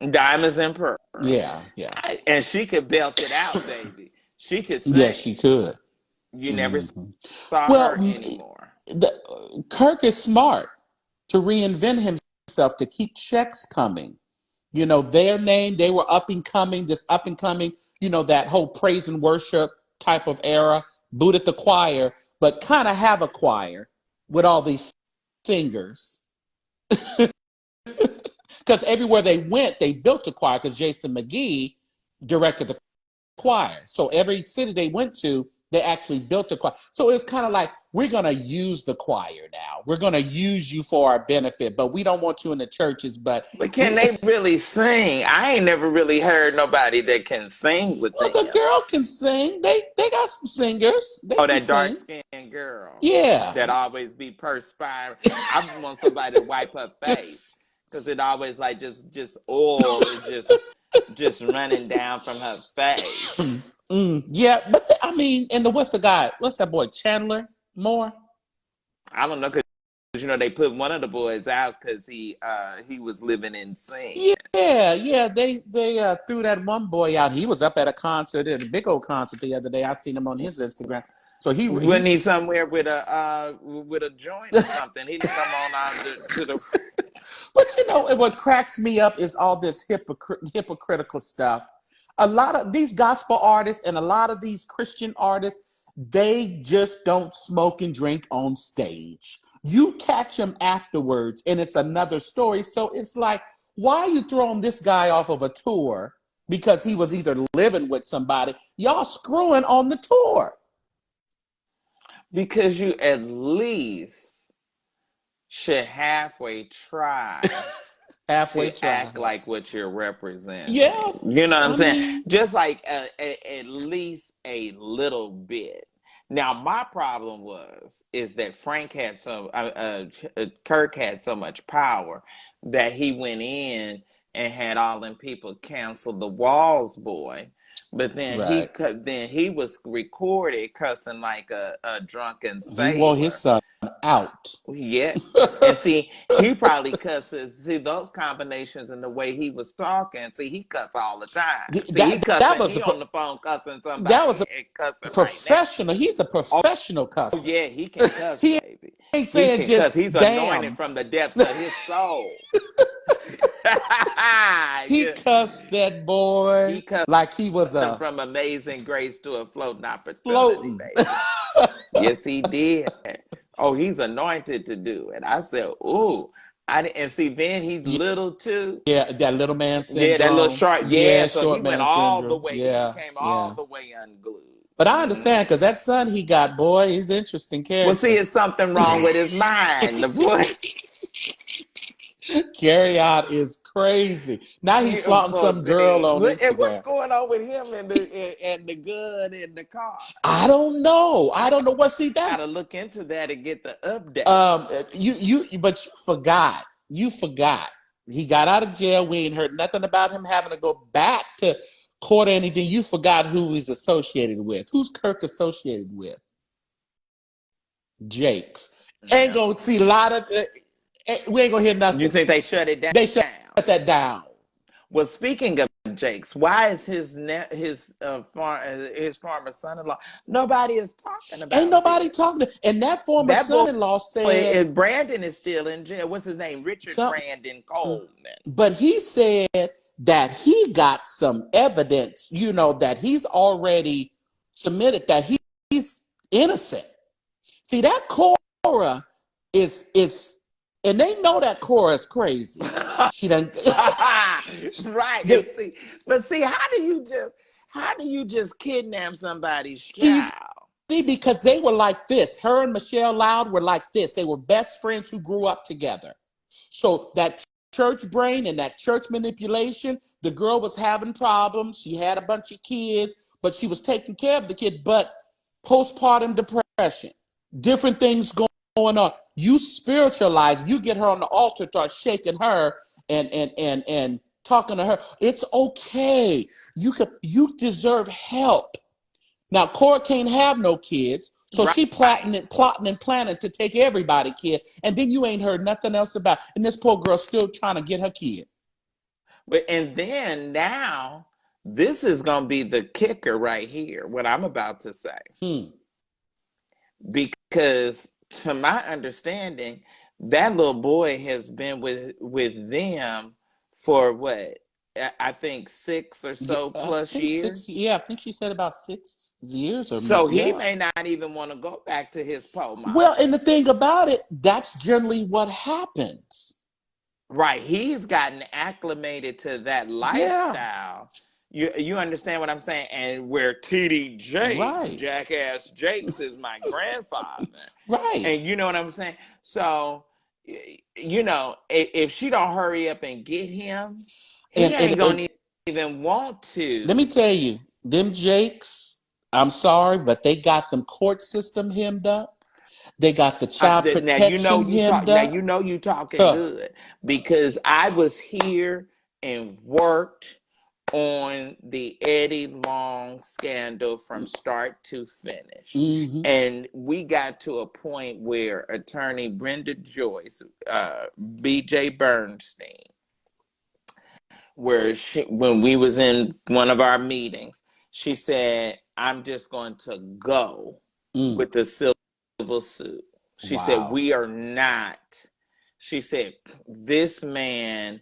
Diamonds and Pearls. Yeah. And she could belt it out, baby. She could sing. Yeah, she could. You never saw her anymore. Kirk is smart to reinvent himself, to keep checks coming. Their name, they were up and coming, that whole praise and worship type of era, booted the choir, but kind of have a choir with all these singers. Because everywhere they went, they built a choir because Jason McGee directed the choir. So every city they went to, they actually built a choir. So it's kind of like, we're going to use the choir now. We're going to use you for our benefit, but we don't want you in the churches. But can they really sing? I ain't never really heard nobody that can sing with them. The girl can sing. They got some singers. That dark-skinned girl. Yeah. That always be perspiring. I just want somebody to wipe her face because it always like just oil is just running down from her face. Yeah, but and what's that boy, Chandler Moore? I don't know, because they put one of the boys out because he was living in sin. Yeah, they threw that one boy out. He was up at a concert, at a big old concert the other day. I seen him on his Instagram. So wasn't he somewhere with a joint or something? He didn't come on to the. But what cracks me up is all this hypocritical stuff. A lot of these gospel artists and a lot of these Christian artists, they just don't smoke and drink on stage. You catch them afterwards and it's another story. So it's like, why are you throwing this guy off of a tour because he was either living with somebody? Y'all screwing on the tour. Because you at least should halfway try to act like what you're representing. Yeah. You know what I'm saying? Just like at least a little bit. Now, my problem is that Kirk had so much power that he went in and had all them people cancel the Walls Boy. But then he was recorded cussing like a drunken sailor. He wore his son out. Yeah. And see, he probably cusses. See, those combinations and the way he was talking. See, he cussed all the time. See, he cussing. He on the phone cussing somebody. That was a professional. He's a professional cusser. Oh, yeah, he can cuss, baby. Ain't saying just he's anointed from the depths of his soul. He cussed that boy. He cussed like he was from Amazing Grace to a floating opportunity, baby. Yes, he did. Oh, he's anointed to do it. I said, ooh. And see, then he's little too. Yeah, that little man syndrome. Yeah, that little short. Yeah, so short he man went all syndrome. the way. Yeah, he came all the way unglued. But I understand because that son he got, boy, he's an interesting character. Well, see, it's something wrong with his mind. The boy. Carry out is crazy. Now he's flaunting some girl on Instagram. And what's going on with him and the gun in the car? I don't know. What? See, that gotta look into that and get the update. But you forgot. He got out of jail. We ain't heard nothing about him having to go back to court or anything. You forgot who he's associated with. Who's Kirk associated with? Jakes. Ain't gonna see a lot of. We ain't gonna hear nothing. You think they shut it down? They shut that down. Well, speaking of Jakes, why is his former son-in-law? Nobody is talking about. Ain't nobody talking. And that former son-in-law said Brandon is still in jail. What's his name? Brandon Coleman. But he said that he got some evidence. That he's already submitted that he's innocent. See, that Cora is. And they know that Cora is crazy. She done right. But see, how do you just kidnap somebody's child? See, because they were like this. Her and Michelle Loud were like this. They were best friends who grew up together. So that church brain and that church manipulation, the girl was having problems. She had a bunch of kids, but she was taking care of the kid. But postpartum depression, different things going on. You spiritualize, you get her on the altar, start shaking her and talking to her. It's okay. You deserve help. Now, Cora can't have no kids, so she plotting and planning to take everybody kid, and then you ain't heard nothing else about. And this poor girl still trying to get her kid. But and then now, this is gonna be the kicker right here. What I'm about to say, because to my understanding, that little boy has been with them for what, I think 6 or so plus years. I think she said about 6 years or So he yeah. may not even want to go back to his po mom. Well, and the thing about it, that's generally what happens. Right. He's gotten acclimated to that lifestyle. You understand what I'm saying? And where TD Jakes, Jackass Jakes, is my grandfather. Right. And you know what I'm saying? So, you know, if she don't hurry up and get him, he ain't gonna even want to. Let me tell you, them Jakes, I'm sorry, but they got them court system hemmed up. They got the child protection hemmed up. Now you know you talking good, because I was here and worked on the Eddie Long scandal from start to finish. And we got to a point where attorney Brenda Joyce, BJ Bernstein, where when we was in one of our meetings, she said, I'm just going to go with the civil suit. She said, we are not. She said, this man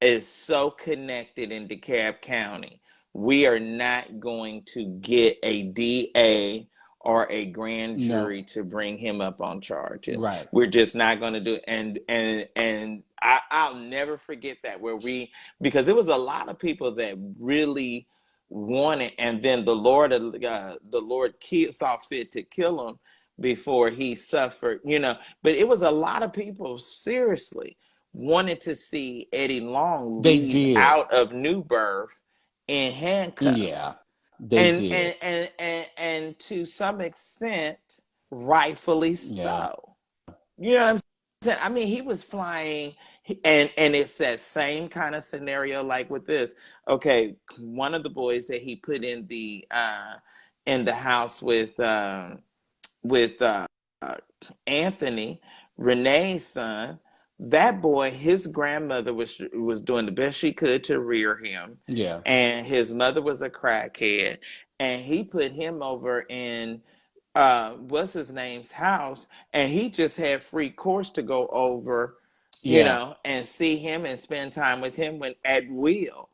is so connected in DeKalb County. We are not going to get a DA or a grand jury to bring him up on charges. Right. We're just not going to do it. And I'll never forget that, because there was a lot of people that really wanted, and then the Lord saw fit to kill him before he suffered, but it was a lot of people seriously wanted to see Eddie Long leave out of New Birth in handcuffs. Yeah, they did. And to some extent, rightfully so. You know what I'm saying? I mean, he was flying, and it's that same kind of scenario like with this. Okay, one of the boys that he put in the house with Anthony, Renee's son, that boy, his grandmother was doing the best she could to rear him. Yeah. And his mother was a crackhead. And he put him over in what's his name's house, and he just had free course to go over, and see him and spend time with him at will.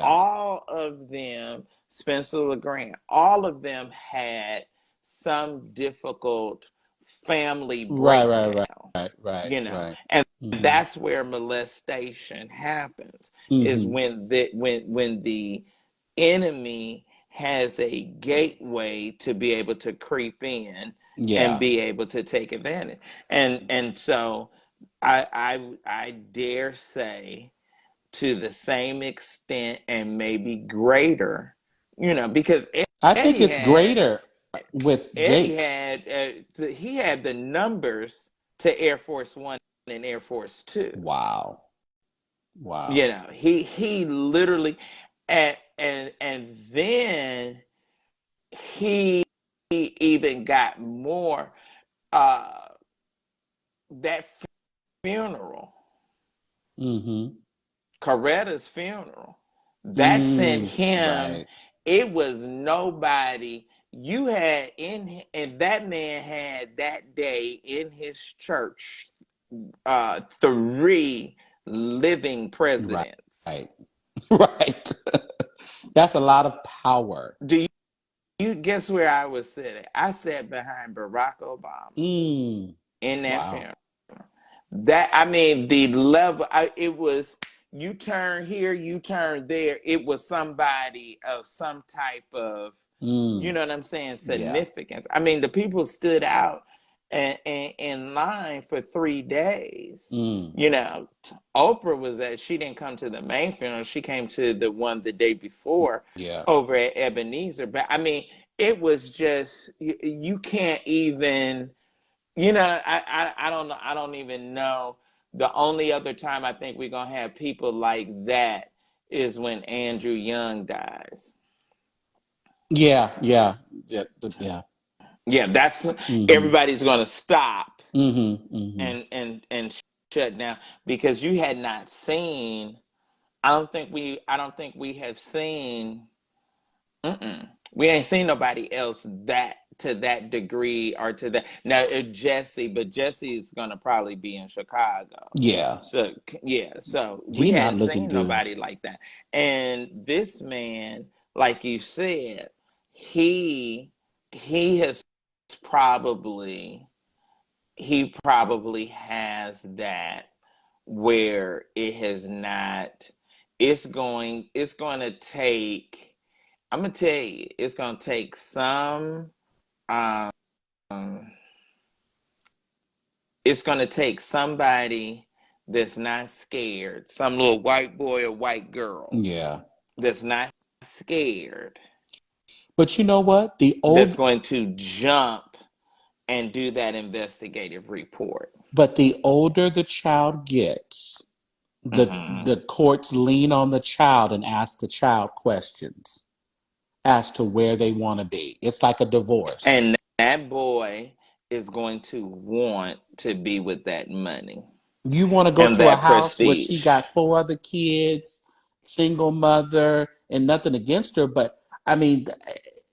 All of them, Spencer LeGrand, all of them had some difficult family breakdown. Right. And that's where molestation happens, is when the enemy has a gateway to be able to creep in and be able to take advantage. And so I dare say, to the same extent and maybe greater, because I think it's greater with Eddie Jakes. he had the numbers to Air Force One and Air Force Two. Wow. He literally, and then he even got more. That funeral, Coretta's funeral, that sent him. Right. It was nobody. You had and that man had that day in his church 3 living presidents. Right. That's a lot of power. Do you guess where I was sitting? I sat behind Barack Obama in that funeral. That, I mean, the level, it was, you turn here, you turn there. It was somebody of some type of, you know what I'm saying, significance. I mean, the people stood out in line for 3 days. Mm. You know, Oprah she didn't come to the main funeral. She came to the one the day before Yeah. over at Ebenezer. But I mean, it was just, you can't even, I don't know. I don't even know. The only other time I think we're going to have people like that is when Andrew Young dies. Yeah. Yeah. Yeah. Yeah. Yeah, that's Mm-hmm. everybody's going to stop Mm-hmm. Mm-hmm. and shut down because you had not seen. I don't think we have seen. We ain't seen nobody else that to that degree or to that. Now Jesse, but Jesse is gonna probably be in Chicago. Yeah. So yeah, so we He not hadn't looking seen good. nobody like that. And this man, like you said, he he has probably he probably has that where it has not. It's going to take. I'm gonna tell you, it's gonna take um it's gonna take somebody that's not scared, some little white boy or white girl Yeah. that's not scared, But you know what? that's going to jump and do that investigative report. But the older the child gets, Hmm. the courts lean on the child and ask the child questions as to where they want to be. It's like a divorce. And that boy is going to want to be with that money You want to go and to a that house where she prestige. got 4 other kids, single mother, and nothing against her, but I mean,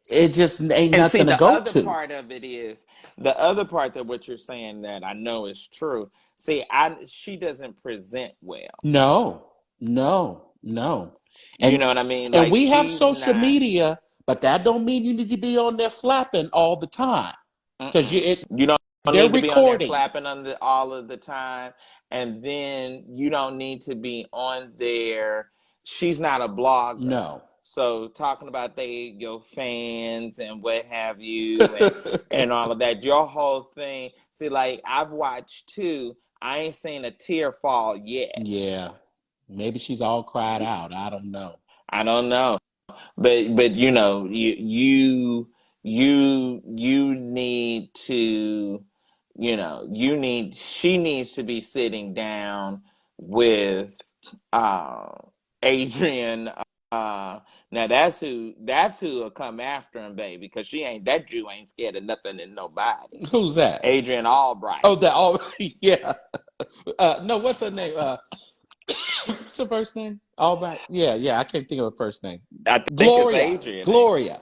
it just ain't And see, nothing to the go other to. part of it is the other part that what you're saying that I know is true. See, she doesn't present well. No, no, no. You And know what I mean? and Like we have she's social not. media, but that don't mean you need to be on there flapping all the time because Mm-mm. You don't they're need to be on there recording. flapping on all of the time, and then you don't need to be on there. She's not a blogger, No. so talking about your fans and what have you, and all of that. Your whole thing. See, like I've watched two. I ain't seen a tear fall yet. Yeah. Maybe she's all cried out. I don't know. I don't know. But you need to, she needs to be sitting down with uh Adrian. Now that's who will come after him, baby, because that Jew ain't scared of nothing and nobody. Who's that? Adrian Albright. Oh, yeah. No, what's her name? What's her first name? Albright. Yeah, yeah. I can't think of her first name. I think it's Gloria. Adrian, ain't it?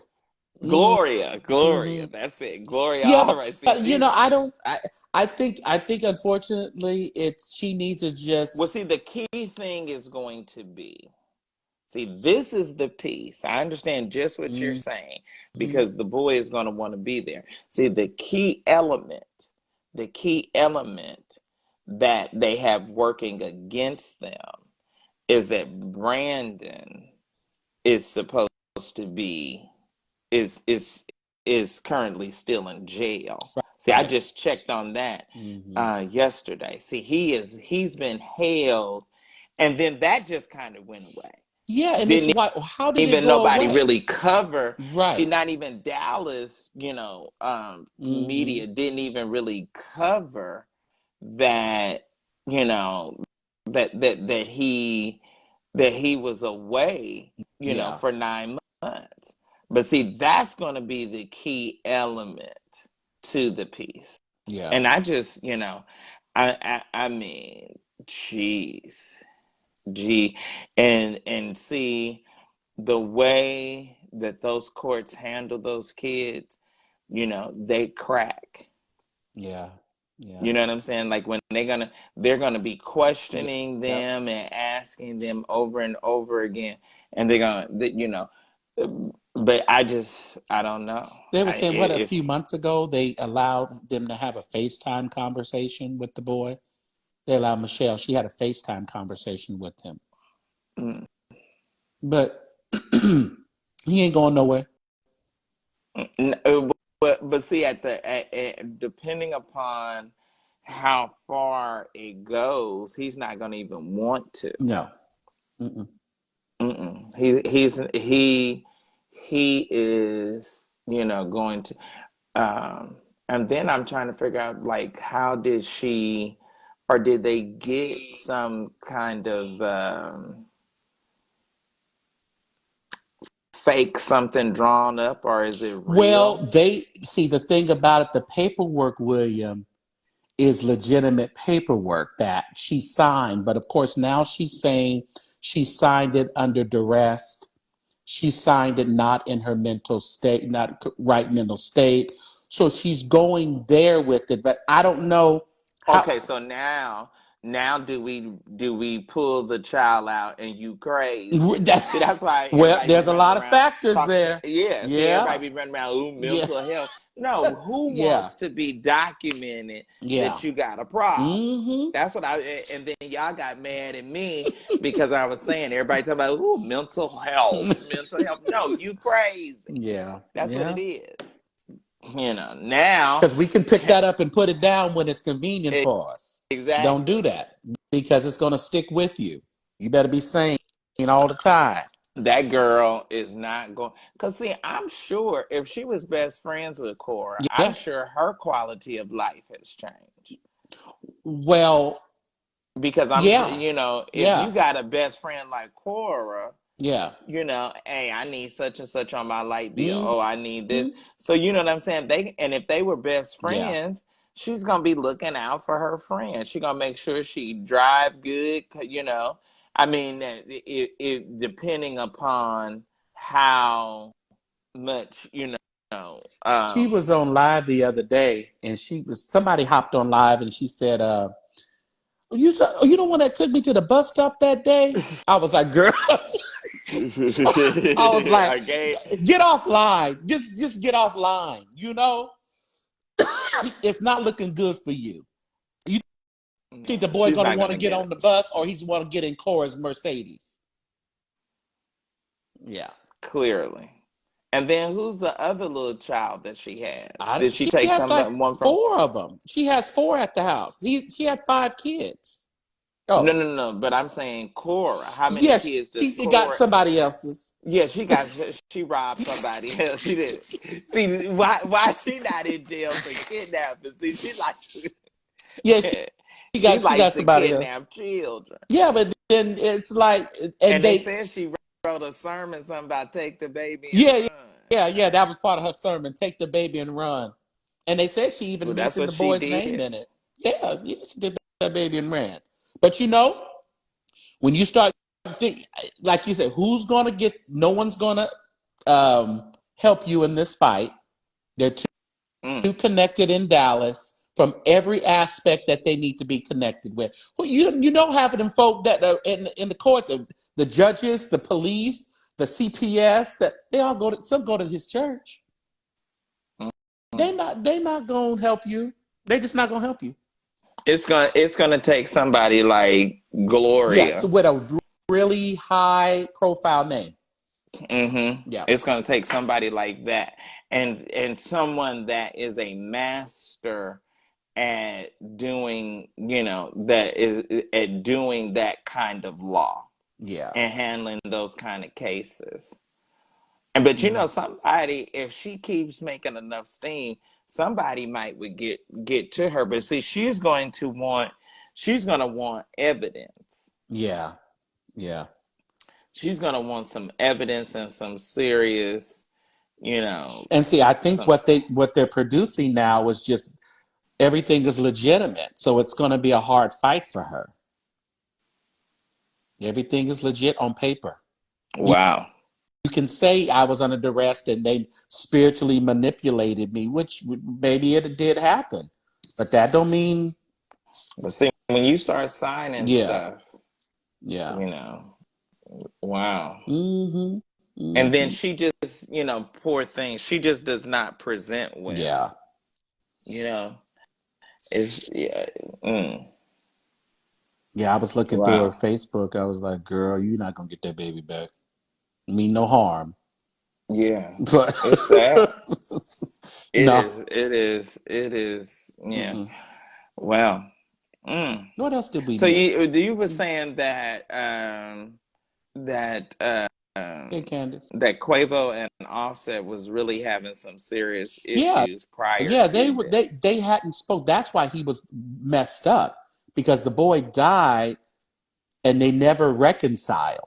Gloria. Gloria, Mm-hmm. that's it. Gloria Yeah, Albright. See, but I don't. I think unfortunately, she needs to well, just. see, the key thing is going to be. See, this is the piece. I understand just what you're Mm-hmm. saying because the boy is going to want to be there. See, the key element that they have working against them is that Brandon is supposed to be is currently still in jail. See, I Right. just checked on that Mm-hmm. yesterday. See, he's been held, and then that just kind of went away. Yeah, and it's Didn't why. How did it even go nobody away? really cover. Right. Not even Dallas, Mm-hmm. media didn't even really cover that. You know that he was away. Yeah. For 9 months. But see, that's going to be the key element to the piece. Yeah. And I just, I mean, geez, gee, and see the way that those courts handle those kids, they crack. Yeah. Yeah. You know what I'm saying? Like when they're gonna be questioning Yep. them and asking them over and over again, and they're gonna, but I don't know. They were I saying what a if few months ago they allowed them to have a FaceTime conversation with the boy. They allowed Michelle. She had a FaceTime conversation with him, mm, but he ain't going nowhere. well, but see, depending upon how far it goes, he's not going to even want to. No. Mm-mm. Mm-mm. He is, going to. And then I'm trying to figure out, like, how did she, or did they get some kind of fake something drawn up, or is it Well, real? they see the thing about it, the paperwork, William, is legitimate paperwork that she signed. But of course, now she's saying she signed it under duress. She signed it not in her mental state, not right mental state. So she's going there with it. But I don't know how. Okay, so now do we pull the child out and you crazy? See, that's why Well, everybody be there's a running lot of around factors talking. there. Yeah, see, Yeah. everybody be running around, ooh, Yeah. mental health. No, who Yeah. wants to be documented Yeah. that you got a problem? Mm-hmm. That's what and then y'all got mad at me because I was saying everybody talking about, ooh, mental health, mental health. No, you crazy. Yeah. That's what Yeah. it is. Now, Because we can pick that up and put it down when it's convenient e- for us. Don't do exactly. that because it's going to stick with you. You better be sane all the time. That girl is not going. Because, see, I'm sure if she was best friends with Cora, I'm Yeah. sure her quality of life has changed. Well, Because I'm sure, yeah. if Yeah. you got a best friend like Cora, Yeah. hey, I need such and such on my light bill. Mm-hmm. Oh, I need this. So, you know what I'm saying? And if they were best Yeah. friends, she's going to be looking out for her friend. She's going to make sure she drive good, I mean, depending upon how much, She was on live the other day and somebody hopped on live and she said, you the one that took me to the bus stop that day? I was like, girl, I was like, okay. get offline. Just get offline. It's not looking good for you. You think the No, boy she's gonna not want going to to get get on the it. bus or he's want to get in Cora's Mercedes? Yeah. Clearly. And then who's the other little child that she has? Did she She take has like one from? four of them. She has four at the house. She had five kids. No, Oh, no, no. But I'm saying Cora. How many yes, kids does she got Cora? somebody else's. Yeah, she robbed somebody else. She did. See, why she not in jail for kidnapping? See, she likes Yeah, she she likes got to somebody else. kidnap children. Yeah, but then it's like, and And they they, said she wrote a sermon something about take the baby and yeah, run. yeah, that was part of her sermon. Take the baby and run. And they said she even Well, that's mentioned what the she boy's name did. in it. Yeah, she did that baby and ran. But when you start, like you said, who's gonna get? No one's gonna help you in this fight. They're too Mm. connected in Dallas from every aspect that they need to be connected with. Having them folk that are in the courts, the judges, the police, the CPS, that they all some go to his church. Mm. They not gonna help you. They just not gonna help you. It's gonna take somebody like Yeah, so Gloria. with a really high profile name. Yeah, It's gonna take somebody like that, and someone that is a master at doing, that is at doing that kind of law yeah. and handling those kind of cases. But Mm. somebody, if she keeps making enough steam, somebody might would get to her. But see, she's gonna want evidence. Yeah, yeah. She's gonna want some evidence and some serious, you know, And see, I think some. what they're producing now is just everything is legitimate. So it's going to be a hard fight for her. Everything is legit on paper. Wow. You can say I was under duress and they spiritually manipulated me, which maybe it did happen, but that don't mean. But see, when you start signing Yeah, stuff, yeah. you know, wow. Mm-hmm. And then Mm-hmm. she just, poor thing, she just does not present well. Yeah, You know, it's yeah. Mm, yeah. I was looking through her wow. Facebook. I was like, girl, you're not gonna get that baby back. I mean, no harm. Yeah. But It's sad. It no. is. It is. It is. Yeah. Mm-mm. Well. Mm. What else did we So miss? you were saying that that Hey, Candace. that Quavo and Offset was really having some serious Yeah, issues prior yeah. to this. They hadn't spoke. That's why he was messed up because the boy died and they never reconciled.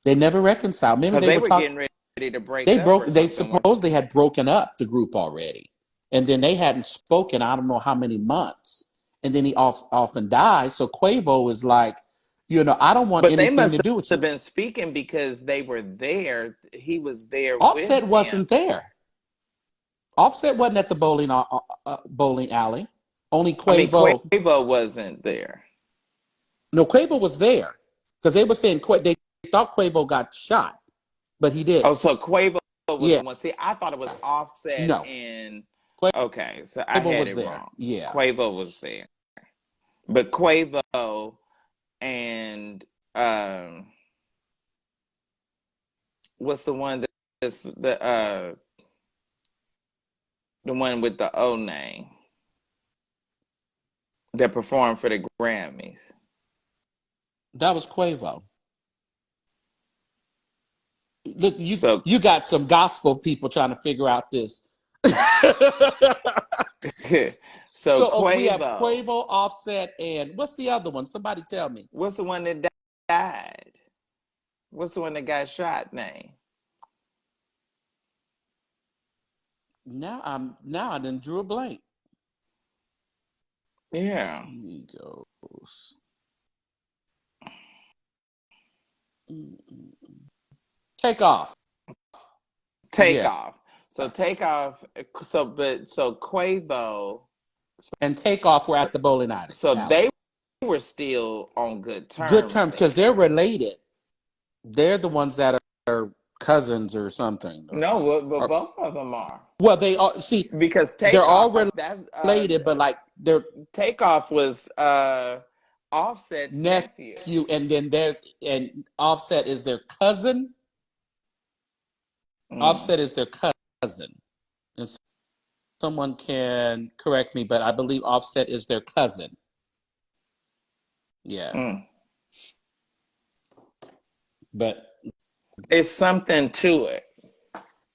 They never reconciled. Remember, Because they they were were talking. getting ready to break They up broke. or They something. supposed they had broken up the group already, and then they hadn't spoken. I don't know how many months, and then he off and died. So Quavo is like, I don't want But they anything to must do with have you. been speaking because they were there. He was there with Offset them. wasn't there. Offset wasn't at the bowling alley. Only I mean, Quavo. Quavo wasn't there. No, Quavo was there because they were saying they thought Quavo got shot, but he Oh, didn't. so Quavo was Yeah, the one. See, I thought it was Offset no, and okay, so I Quavo had was it there. wrong. Yeah, Quavo was there, but Quavo and what's the one that's the one with the O name that performed for the Grammys? that was Quavo. Look, So you got some gospel people trying to figure out this. so So we have Quavo, Quavo, Offset, and what's the other one? Somebody tell me. what's the one that died? What's the one that got shot name? Now I done drew a blank. Yeah. He goes. Mm-mm. Take off. Take Yeah, off. So take off. So Quavo. and take off. We're at the bowling So alley. they were still on good Good terms term then. because they're related. They're the ones that are cousins or something. No, but Or both of them are well, they are. See, because they're all takeoff. That's related, but like they're takeoff was Offset's nephew. nephew, and then and Offset is their cousin. Mm, Offset is their cousin, and someone can correct me, but I believe Offset is their cousin. Yeah, mm. but It's something to it.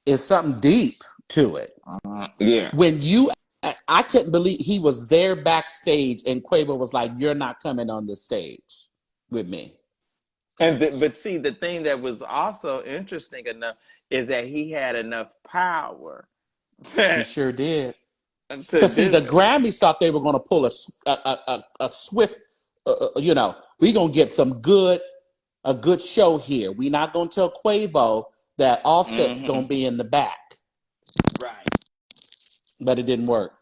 it's something deep to it. Yeah. When I couldn't believe he was there backstage, and Quavo was like, "You're not coming on the stage with me." But see, the thing that was also interesting enough is that he had enough power He to sure did. Because see, do the it. Grammys thought they were going to pull a swift, we're going to get a good show here. We're not going to tell Quavo that Offset's going to be in the back. Right. But it didn't work.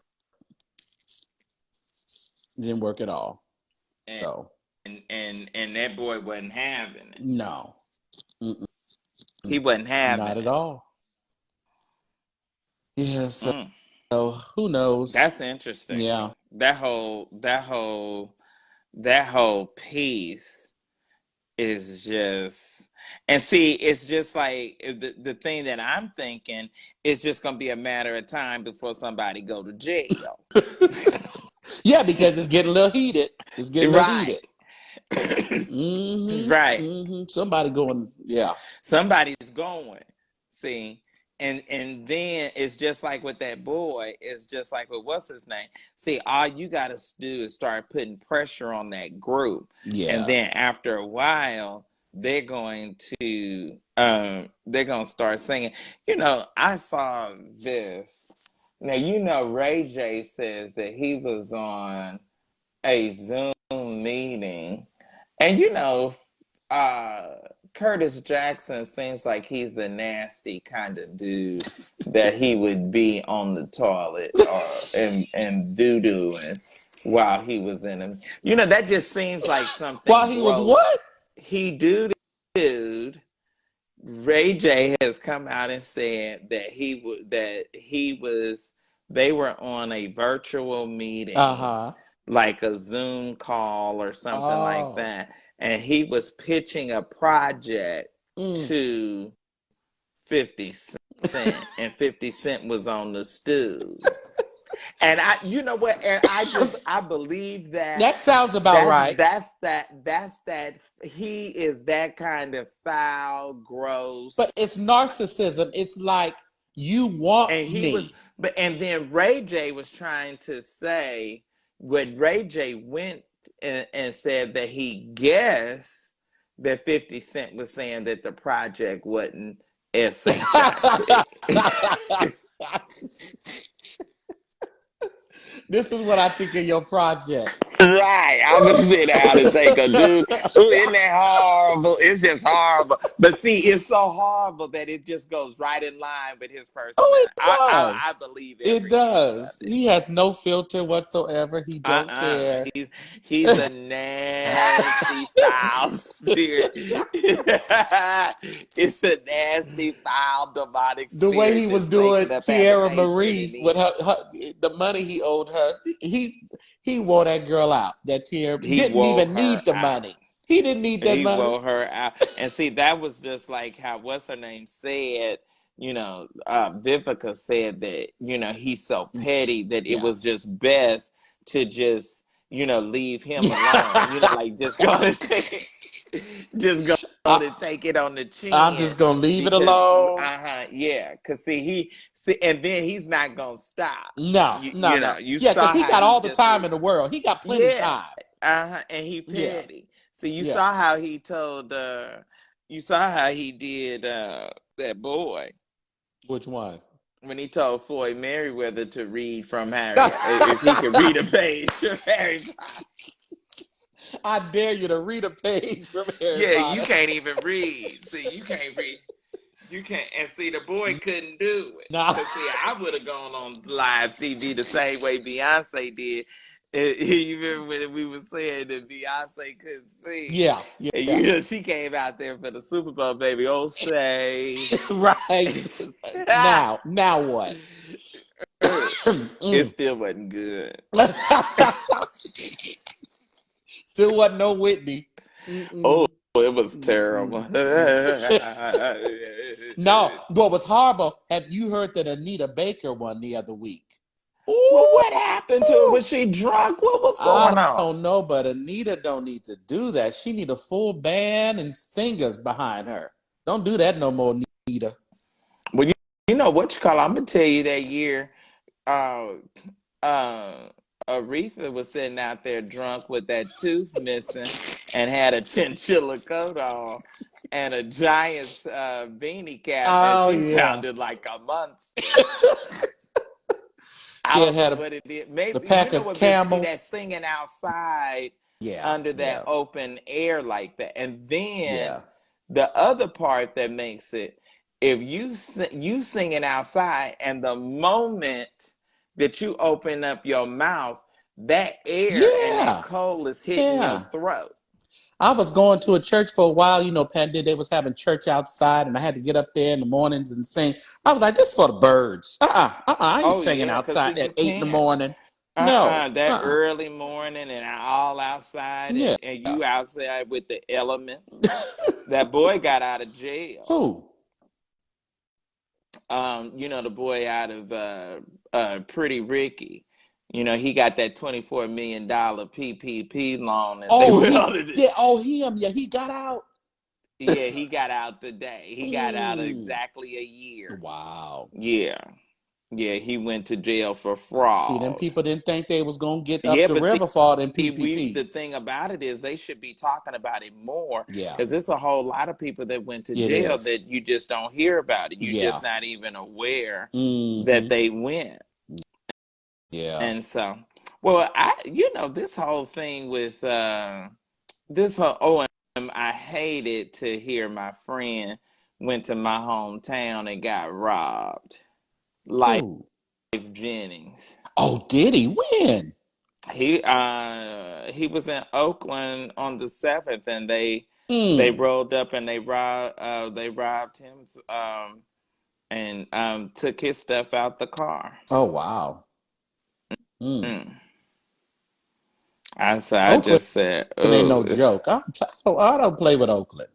It didn't work at all. And So and that boy wasn't having it. no, He wasn't not having at it. all. Yeah. So, Mm. so who knows? That's interesting. Yeah. That whole piece is just, and see, it's just like the thing that I'm thinking is just gonna be a matter of time before somebody go to jail. Yeah, because it's getting a little heated. It's getting a little Right. heated. Mm-hmm. Right. Mm-hmm. Somebody going, yeah. Somebody's going. See, and then it's just like with that boy. It's just like with what's his name. See, all you got to do is start putting pressure on that group, and Yeah. then after a while, they're going to start singing. I saw this. Now Ray J says that he was on a Zoom meeting, and uh Curtis Jackson seems like he's the nasty kind of dude that he would be on the toilet and doo-dooing while he was in him. That just seems like While something he was gross. what? He doo-dooed. Ray J has come out and said that they were on a virtual meeting, Uh-huh. like a Zoom call or something like Oh. that. And he was pitching a project Mm. to 50 Cent, and 50 Cent was on the stool. And you know what? And I believe that That sounds about right. that's that he is that kind of foul, gross. But it's narcissism. It's like, you want And he was, me. and then Ray J was trying to say, when Ray J went and said that he guessed that 50 Cent was saying that the project wasn't S-H-I-T. This is what I think of your project. Right. I'm going to sit down and think of, dude, ooh, isn't that horrible? It's just horrible. But see, it's so horrible that it just goes right in line with his personality. Oh, it does. I believe it does. He has no filter whatsoever. He don't care. He's a nasty foul spirit. It's a nasty foul demonic spirit. The way he was doing Tierra Marie with her, the money he owed her, he wore that girl out. That Tierra didn't even need the money. He didn't need that money. He wore her out. And see, that was just like how what's her name said. Vivica said that, he's so petty that it was just best to just, leave him alone. Like just go and take it on the chin. I'm just gonna leave it alone. Yeah. Cause see, and then he's not gonna stop. No. Yeah, because he got all the time in the world. He got plenty of time. And he petty. Yeah. So you saw how he told you saw how he did that boy. Which one? When he told Floyd Mayweather to read from Harry, if he could read a page from Harry Potter. I dare you to read a page from Harry Potter. Yeah, you can't even read. See, you can't read. You can't. And see, the boy couldn't do it. Nah. See, I would have gone on live TV the same way Beyonce did. Even when we were saying that Beyonce couldn't sing. Yeah. And, she came out there for the Super Bowl, baby. Oh, say. Right. Now what? It still wasn't good. Still wasn't no Whitney. Oh, it was terrible. No, what was horrible, have you heard that Anita Baker won the other week? Ooh, well, what happened to her? Was she drunk? What was going on? I don't know, but Anita don't need to do that. She need a full band and singers behind her. Don't do that no more, Anita. Well, you know what you call? I'm gonna tell you that year, Aretha was sitting out there drunk with that tooth missing and had a chinchilla coat on and a Giants beanie cap, and she sounded like a monster. I don't know what it is. Maybe the pack of camels. That singing outside under that open air like that. And then the other part that makes it, if you singing outside and the moment that you open up your mouth, that air and that cold is hitting your throat. I was going to a church for a while, pandemic. They was having church outside, and I had to get up there in the mornings and sing. I was like, this is for the birds. I ain't singing outside at 8 in the morning. Early morning and all outside, and you outside with the elements. That boy got out of jail. Who? The boy out of Pretty Ricky. He got that $24 million PPP loan. Him. Yeah, he got out. Yeah, he got out today. He got out exactly a year. Wow. Yeah. Yeah, he went to jail for fraud. See, them people didn't think they was going to get up the river for them PPP. The thing about it is they should be talking about it more. Yeah. Because there's a whole lot of people that went to jail that you just don't hear about it. You're just not even aware that they went. Yeah. And so, well, this whole thing with this whole I hated to hear my friend went to my hometown and got robbed. Life Jennings. Oh, did he? When? He was in Oakland on the 7th, and they rolled up and they robbed him and took his stuff out the car. Oh, wow. I just said, it ain't no joke. I don't play with Oakland.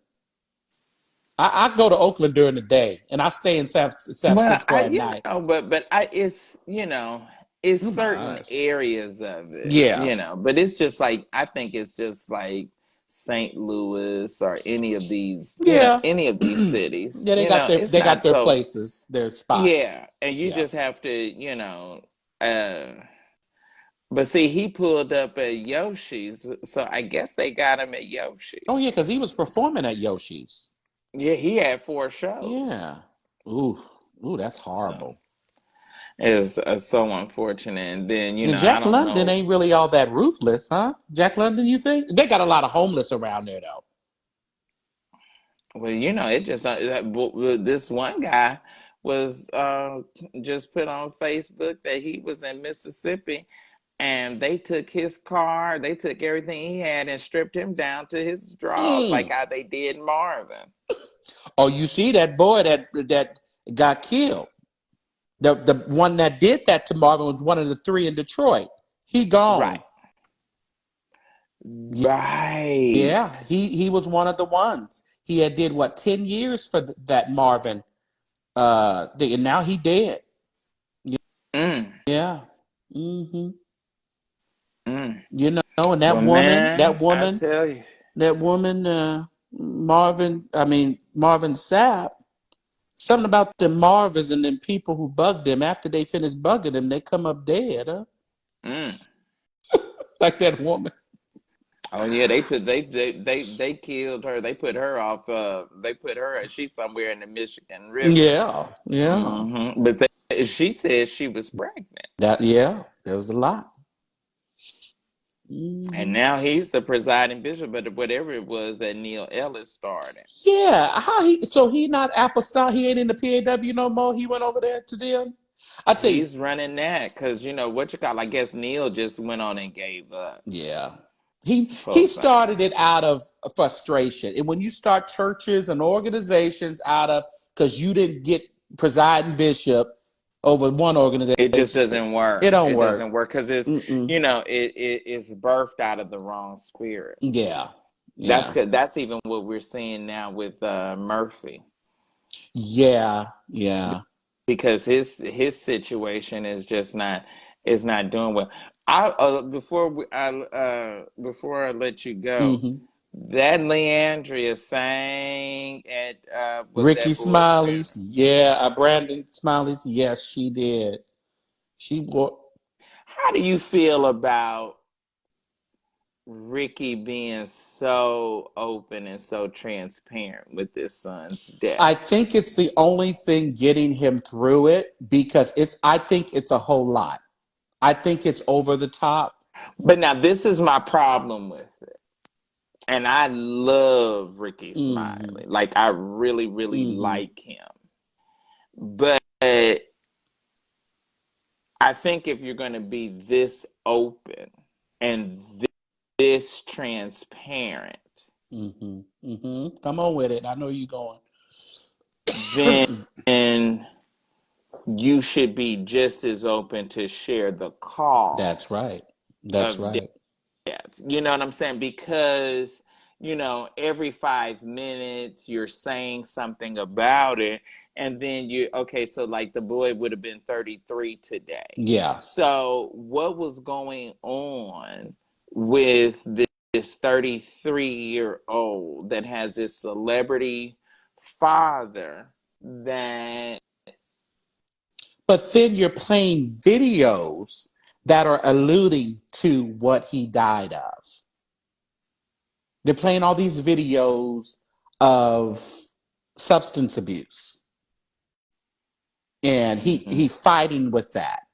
I go to Oakland during the day, and I stay in San Well, Francisco at night. but it's it's Oh my certain gosh. areas of it, Yeah. but it's just like I think it's just like St. Louis or any of these, Yeah. any of these Yeah, cities, it's they got not their so. places, their spots. Yeah, and you Yeah. just have to, uh but see, he pulled up at Yoshi's, so I guess they got him at Oh Yoshi's. yeah, because he was performing at Yoshi's. Yeah, he had 4 shows. Yeah. Ooh. Ooh, that's So horrible. it's so unfortunate. And then, And I Jack don't London know. ain't really all that ruthless, huh? Jack London, you think? They got a lot of homeless around there though. Well, it just this one guy was just put on Facebook that he was in Mississippi and they took his car, they took everything he had and stripped him down to his drawers like Mm. how they did Marvin. Oh, you see that boy that got killed. The one that did that to Marvin was one of the three in Detroit. He Right. gone. Right. Yeah, he was one of the ones. He had did what 10 years for that Marvin thing, and now he dead. Mm, Yeah. Hmm. mm. You know, and Well, man, I tell you. that woman, Marvin Sapp. Something about the Marvins and then people who bugged them. After they finish bugging them, they come up dead, huh? Mm. Like that woman. Oh yeah, they killed her. They put her off. They put her. She's somewhere in the Michigan River. Yeah, yeah. But she said she was pregnant, There was a lot. Hmm. and now he's the presiding bishop. But whatever it was that Neil Ellis started, Yeah, he not apostolic. He ain't in the PAW no more. He went over there to them. I tell you, he's running that because what you call. I guess Neil just went on and gave up. yeah. He Poor started thing. it out of frustration. And when you start churches and organizations out of because you didn't get presiding bishop over one organization, It just doesn't it work. don't It work. doesn't work because Mm-mm. it's birthed out of the wrong spirit. Yeah. That's Yeah. that's even what we're seeing now with Murphy Yeah. Yeah. because his situation is just not is not doing well. I before I let you go, Hmm. that Leandria sang at was Ricky that boy's Smiley's. funeral. Yeah. Brandon Smiley's. Yes, she did. She wore. How do you feel about Ricky being so open and so transparent with his son's I death? think it's the only thing getting him through it because I think it's a whole lot. I think it's over the top. But now this is my problem with it. And I love Ricky Hmm. Smiley. Like I really, really Hmm. like him. But I think if you're going to be this open and this transparent, Hmm. Hmm. Come on with it. I know you're going. then you should be just as open to share the That's cause right. That's of right. death. You know what I'm saying? Because, every 5 minutes you're saying something about it. And then okay, so like the boy would have been 33 today. Yeah. So what was going on with this 33-year-old that has this celebrity father that But then you're playing videos that are alluding to what he died of. They're playing all these videos of substance abuse, and he Mhm. fighting with that.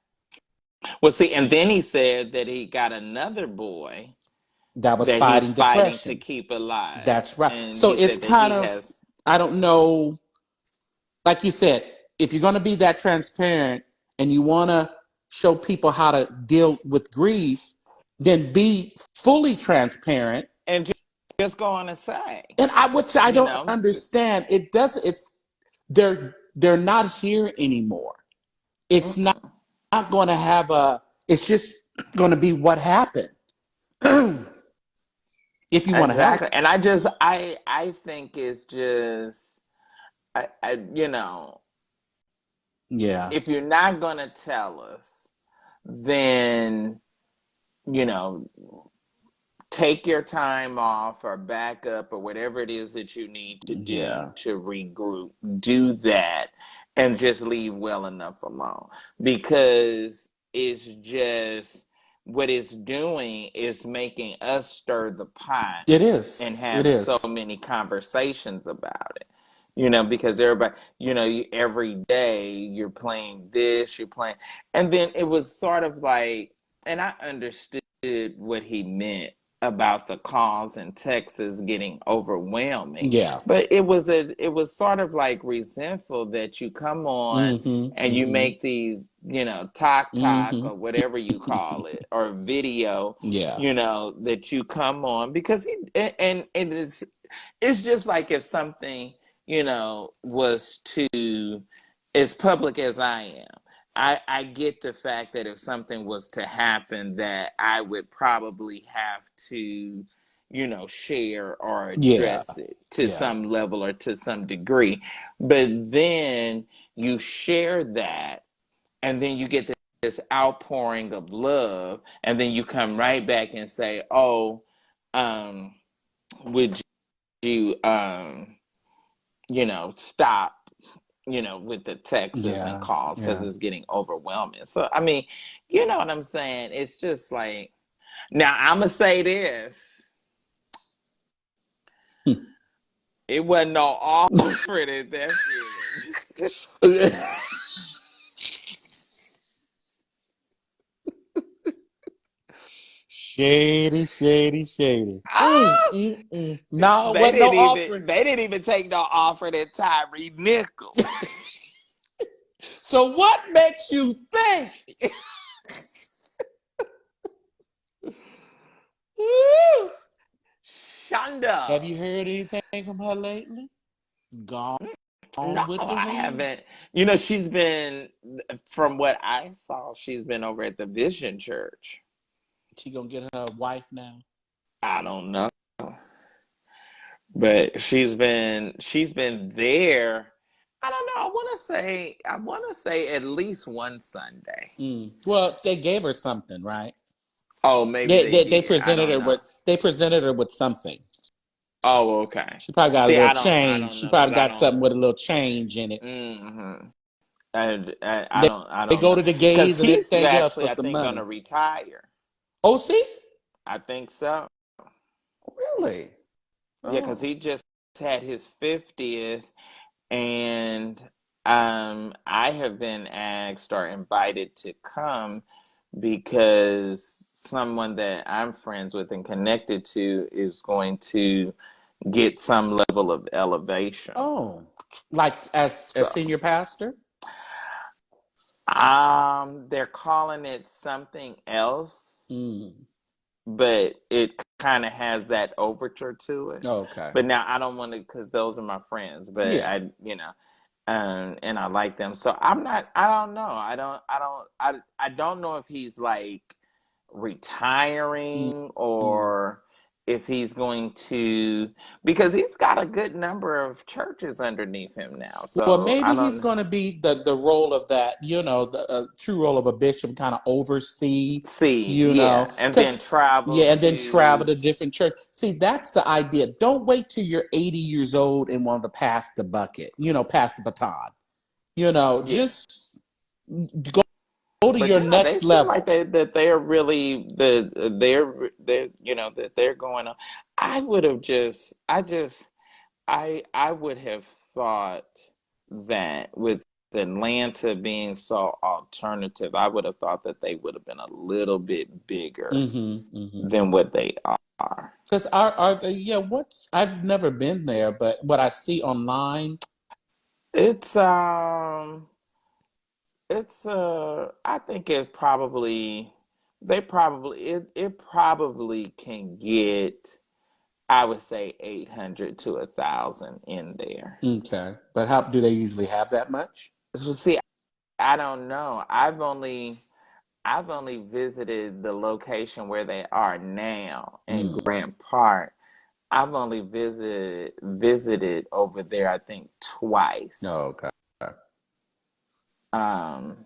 Well, see, and then he said that he got another boy That was that he's fighting fighting to depression. keep alive. That's right. And So he it's said that kind he of, has, I don't know, like you said, if you're going to be that transparent and you want to show people how to deal with grief, then be fully transparent. and just go on and say, And which I you don't know, understand. It does. It's they're not here anymore. It's mm-mm. not going to have a. It's just going to be what happened. If you want to have Exactly. And I think it's just, you know, Yeah. if you're not going to tell us, then, you know, take your time off or back up or whatever it is that you need to do Yeah. to regroup. Do that and just leave well enough alone, because it's just what it's doing is making us stir the pot It is. and It have so is. many conversations about it. You know, because everybody, you know, every day you're playing this, you're playing, and then it was sort of like, and I understood what he meant about the calls in Texas getting overwhelming, Yeah. but it was sort of like resentful that you come on and you Mm-hmm. make these, you know, talk Mm-hmm. or whatever you call it, or video, Yeah. you know, that you come on because and it's just like if something, you know, was to as public as I am. I get the fact that if something was to happen, that I would probably have to, you know, share or Yeah. address it to Yeah. some level or to some degree. But then you share that, and then you get this outpouring of love, and then you come right back and say, "Oh, um, would you, you know, stop, you know, with the texts and Yeah. calls because Yeah. it's getting overwhelming." So, I mean, you know what I'm saying? It's just like, now I'm going to say this. It wasn't no offering at that funeral. Shady, shady, shady. Ah! No, it wasn't no offering. They didn't even take no offering at Tyree Nichols. So what makes you think? Have Shonda. you heard anything from her lately? Gone No, with the I wind? haven't. You know, she's been, from what I saw, she's been over at the Vision Church. She gonna get her wife now? I don't know, but she's been there. I don't know. I want to say at least one Sunday. Well, they gave her something, right? Oh, maybe They, they they they did. I presented don't her know. with they presented her with something. Oh, okay. She probably got a See, little I change. don't She know because probably I got don't. something with a little change in it. Mm-hmm. They, I they don't go know to the because gays and he's everything else actually, for I some think, going money. to retire. Oh, see? I think so. Really? Yeah, because Oh. he just had his 50th, and I have been asked or invited to come because someone that I'm friends with and connected to is going to get some level of elevation. Oh. Like as a So, senior pastor? they're calling it something else, Mm. but it kind of has that overture to it. Okay. But now I don't want to, because those are my friends, but Yeah. I, you know, and I like them. So I'm not, I don't know. I don't know if he's like retiring Mm. or if he's going to, because he's got a good number of churches underneath him now. Well, So I maybe he's don't going to be the role of that, the true role of a bishop, kind of oversee, see. Yeah. And then because travel yeah, and then travel to, to different church. See, that's the idea. Don't wait till you're 80 years old and want to pass the bucket, pass the baton. yeah. Just go to But your you know, they next seem like level. they're really they're you know that they're going on. I would have just I would have thought that with Atlanta being so alternative, I would have thought that they would have been a little bit bigger than what they are. Because are they? Yeah, I've never been there, but what I see online. It's I think it probably it probably can get, I would say, 800 to 1,000 in there. Okay, but how do they usually have that much? So see, I don't know. I've only visited the location where they are now in Mm. Grant Park. I've only visited over there, I think, twice. Oh, okay. Um,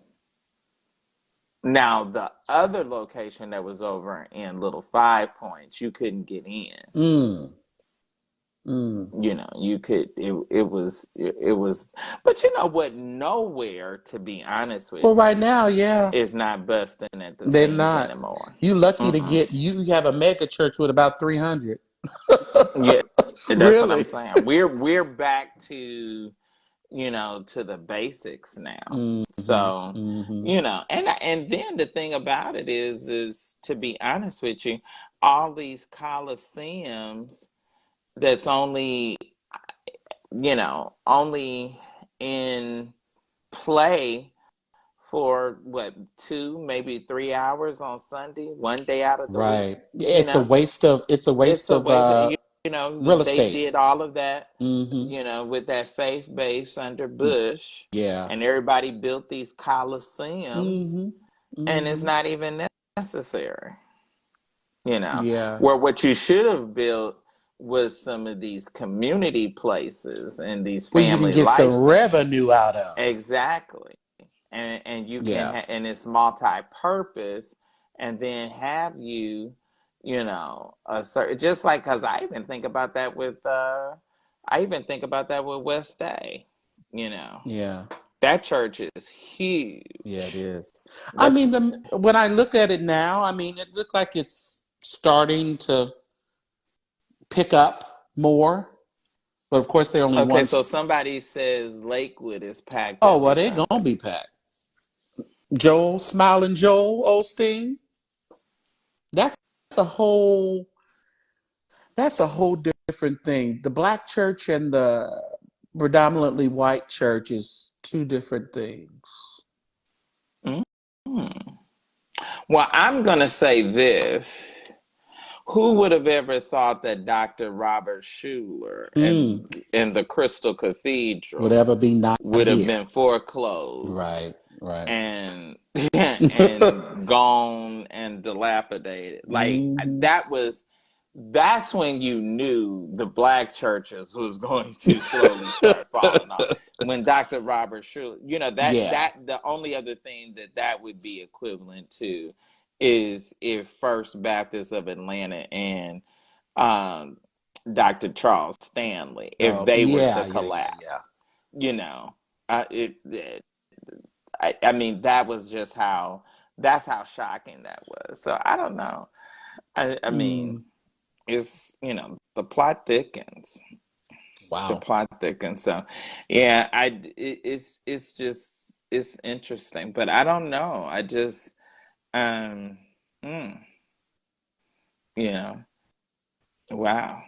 Now the other location that was over in Little Five Points, you couldn't get in. Mm. Mm. You know, you could. It was, but you know what? Nowhere, to be honest Well, with right you, now, yeah, is not busting at the they're seams not. anymore. You lucky to Mm-mm. get. You have a mega church with about 300. Yeah, that's what I'm Really? saying. We're back to, you know, to the basics now. Mm-hmm. So, Mm-hmm. you know, and then the thing about it is to be honest with you, all these coliseums that's only, you know, only in play for what, 2 maybe 3 hours on Sunday, one day out of the week. Right. You It's a know, waste of. It's a it's waste a of waste of, you know, real they estate. did all of that, Mm-hmm. you know, with that faith base under Bush, Yeah. and everybody built these coliseums, Mm-hmm. and it's Mm-hmm. not even necessary, you know, Yeah. where what you should have built was some of these community places and these Well, you can family get some life centers. revenue out of. Exactly. And you can Yeah. and it's multi-purpose, and then have you, you know, a certain, just like, because I even think about that with West Day, you know, Yeah. that church is Yeah, it huge. is. I That's mean, when I look at it now, I mean, it looks like it's starting to pick up more. But of course, they only okay. one. So somebody says Lakewood is packed Oh, every well, they're gonna Sunday. be packed. Joel, smiling Joel Osteen. That's a whole. That's a whole different thing. The black church and the predominantly white church is two different things. Mhm. Well, I'm gonna say this. Who would have ever thought that Dr. Robert Schuller Mm. and the Crystal Would Cathedral ever be not would have here. been foreclosed Right, right. and and gone and dilapidated? Like, Hmm. that's when you knew the black churches was going to slowly start falling off. When Dr. Robert Schuller, you know, Yeah. that the only other thing that would be equivalent to is if First Baptist of Atlanta and um, Dr. Charles Stanley, if Oh, they were to yeah, yeah, yeah, yeah. collapse, you know, I mean, that was just that's how shocking that was. So I don't know. I mean, Mm. it's, you know, the plot thickens. The Wow. plot thickens. So, yeah, it's just, it's interesting, but I don't know. I just, um, mm, you know, wow.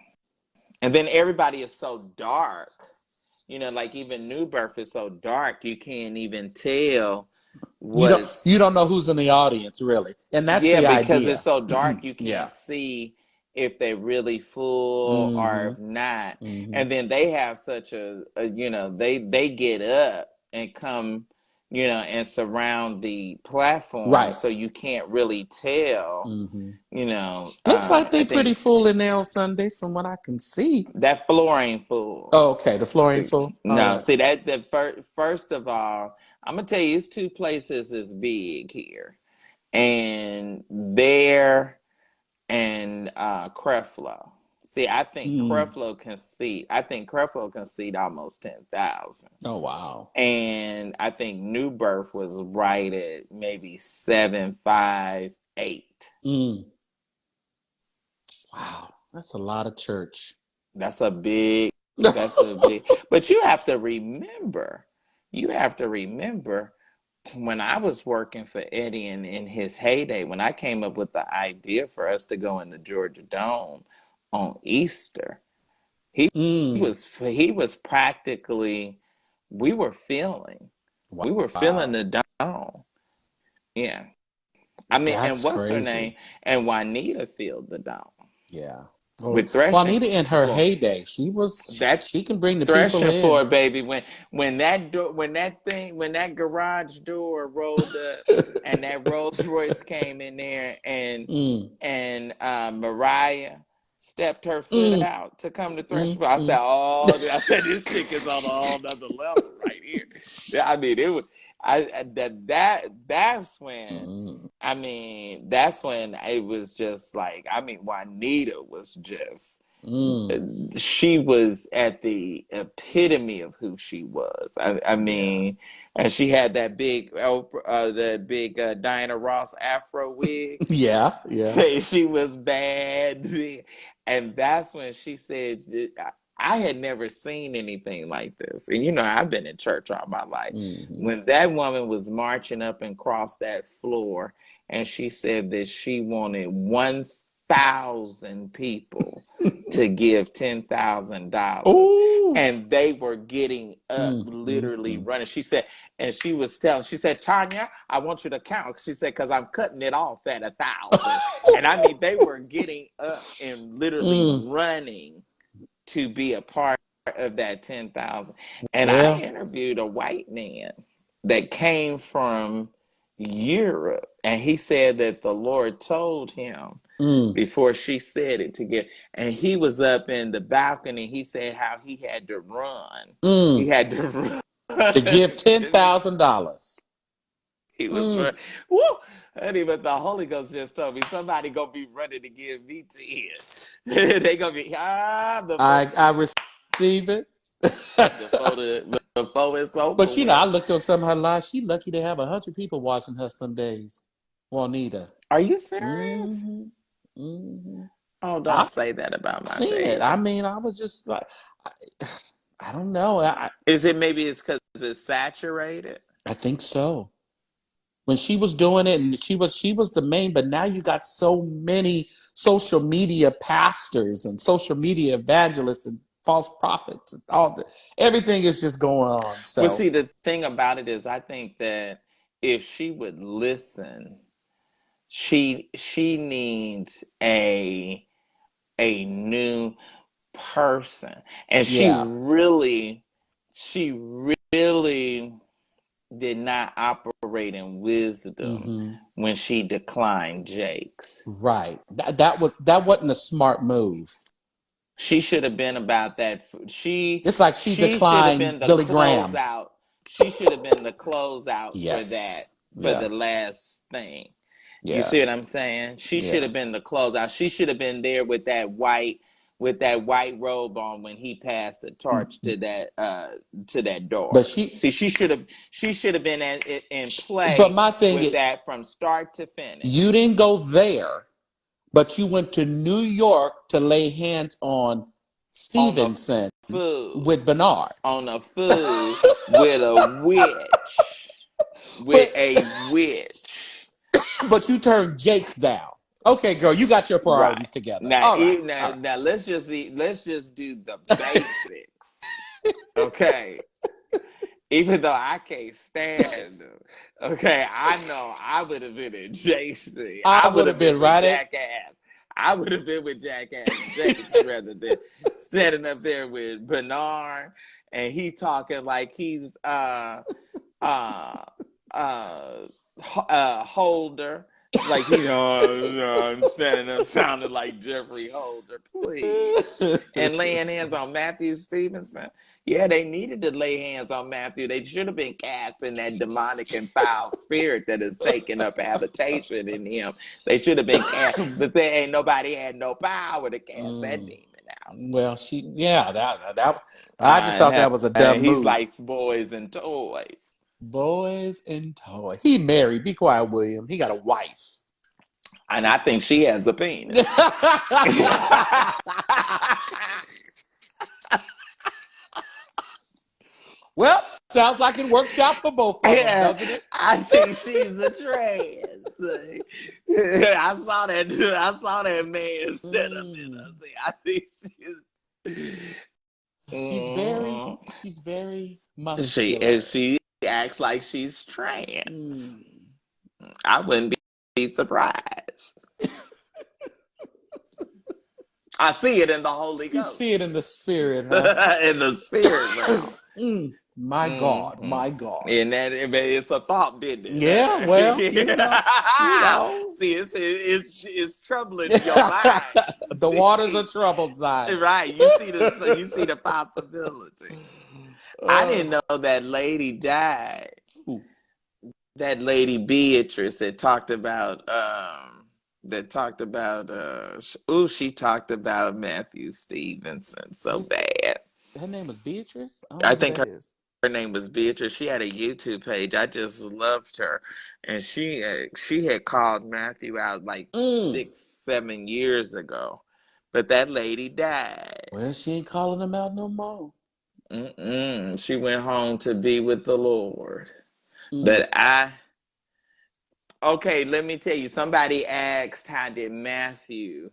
And then everybody is so dark. You know, like even New Birth is so dark, you can't even tell You don't what's, know who's in the audience really, and that's yeah, the because it's idea. so dark, you Yeah. can't see if they're really full or Mm-hmm. if not. Mm-hmm. And then they have such a, you know, they get up and come, you know, and surround the platform, Right. so you can't really tell, Mm-hmm. you know. Looks like they I pretty think full in there on Sundays, from what I can see. that floor ain't full. Oh, okay. The floor ain't full. All No, right. see that the first of all, I'm gonna tell you, it's two places is big here, and there and Creflo. See, I think Mm. Creflo can seat. I think Creflo can seat almost 10,000, Oh, wow. and I think New Birth was right at maybe 758. Mm. Wow. That's a lot of church. That's a big. That's a big. But you have to remember. You have to remember when I was working for Eddie in his heyday, when I came up with the idea for us to go in the Georgia Dome on Easter, he Mm. he was practically, we were filling Wow. the dome. Yeah, I mean, and That's what's her crazy. name? And Juanita filled the dome Yeah. Well, with threshing Juanita in her for heyday, that she can bring the people threshing in. for baby, when that door, when that garage door rolled up and that Rolls Royce came in there, Mm. and Mariah stepped her foot Mm, out to come to mm, Threshold. I said, mm, "Oh," I said, "This chick is on a whole nother level right here." Yeah, I mean, it was. That's when. mm, I mean, that's when it was just like. I mean, Juanita was just. mm. She was at the epitome of who she was. I Yeah. mean, and she had that big Diana Ross Afro wig. Yeah. Yeah. She was bad, and that's when she said, "I had never seen anything like this." And I've been in church all my life. Hmm. When that woman was marching up and across that floor, and she said that she wanted 1,000 people to give $10,000, Ooh. and they were getting up, Mm, mm, literally mm. running. She said, and she said, "Tanya, I want you to count." She said, "Because I'm cutting it off at 1,000." And I mean, they were getting up and literally Mm. running to be a part of that 10,000. And I Well, interviewed a white man that came from Europe, and he said that the Lord told him mm, before she said it to get, and he was up in the balcony. He said how he had to run. He mm. had to run. To give $10,000. He was Mm. running. Woo! Honey, but the Holy Ghost just told me somebody gonna be running to give me 10. They gonna be I receive it. before it's over But I with. looked on some of her lives. She lucky to have 100 people watching her some days. Juanita. Are you serious? Hmm. Hmm. Oh, don't I've say that about my seen it. I baby. mean, I was just like, I, I don't know. Is it maybe it's because it's saturated? I think so. When she was doing it, and she was the main, but now you got so many social media pastors and social media evangelists and false prophets and everything is just going on. Well, So see, the thing about it is, I think that if she would listen, she needs a new person, and yeah. she really did not operate in wisdom Hmm. when she declined Jake's. Right. That wasn't a smart move. She should have been about that. It's like she She should have declined been the Billy Graham. closeout. She should have been the closeout for that, Yes. for Yeah. the last thing. You Yeah. see what I'm saying? She should Yeah. have been the closeout. She should have been there with that white robe on when he passed the torch to that But daughter. See, she should have been in but play my thing with is, that from start to you finish. didn't go there, but you went to New York to lay hands on On a Stevenson fool, with Bernard. on a fool with a witch, with but a witch. but you turned Jake's down. Okay, girl, you got your Right. priorities together. Now, All right. All right. now let's just do the basics. Okay. Even though I can't stand them. Okay, I know I would have been in JC. I I would would have have been been with right at Jackass. I would have been with Jackass Jakes rather than standing up there with Bernard, and he talking like he's uh Holder. Like I'm standing up sounding like Jeffrey Holder, please. And laying hands on Matthew Stevenson. Yeah, they needed to lay hands on Matthew. They should have been casting that demonic and foul spirit that is taking up habitation in him. They should have been cast, but there ain't nobody had no power to cast that Mm. demon out. Well, that I just thought that was a dumb He move. likes boys and toys. Boys and toys. He married. Be quiet, William. He got a wife. And I think she has a penis. Well, sounds like it works out for both of them, Yeah, doesn't it? I think she's a trans. I saw that. I saw that man stand up in Mm. her. I think Mhm. She's very And muscular. she acts like she's trans. Mm. I wouldn't be surprised. I see it in the Holy You see it in the Ghost, spirit, huh? in the spirit realm. Mm. My God, my God. And it's a thought, didn't it? Yeah, well, See, it's troubling your mind. The waters are troubled, Zion. Right. You see the possibility. I didn't know that lady died. Ooh. That lady Beatrice that talked about she talked about Matthew Stevenson so bad. Her name is Beatrice? I don't I know who think that is. her name was Beatrice. She had a YouTube page. I just loved her, and she had called Matthew out like 6-7 years ago, but that lady died. Well, she ain't calling him out no more. She went home to be with the Lord. But okay, let me tell you. Somebody asked, "How did Matthew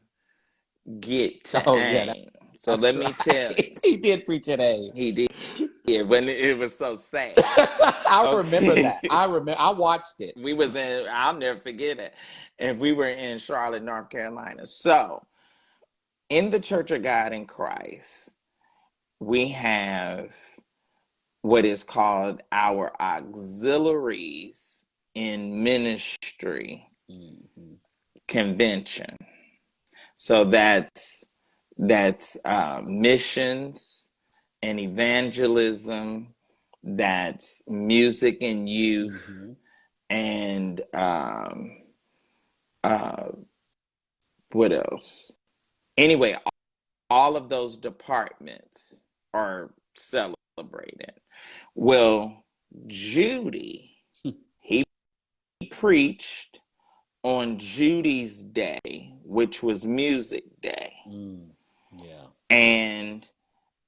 get to AIM?" So let me tell you. He did preach at AIM. He did. Yeah, when it was so sad. I remember that. I watched it. We was in, I'll never forget it. And we were in Charlotte, North Carolina. So in the Church of God in Christ, we have what is called our auxiliaries in ministry convention. So that's missions and evangelism, that's music and youth, and what else? Anyway, all of those departments are celebrated. Well, Judy, he preached on Judy's day, which was Music Day. And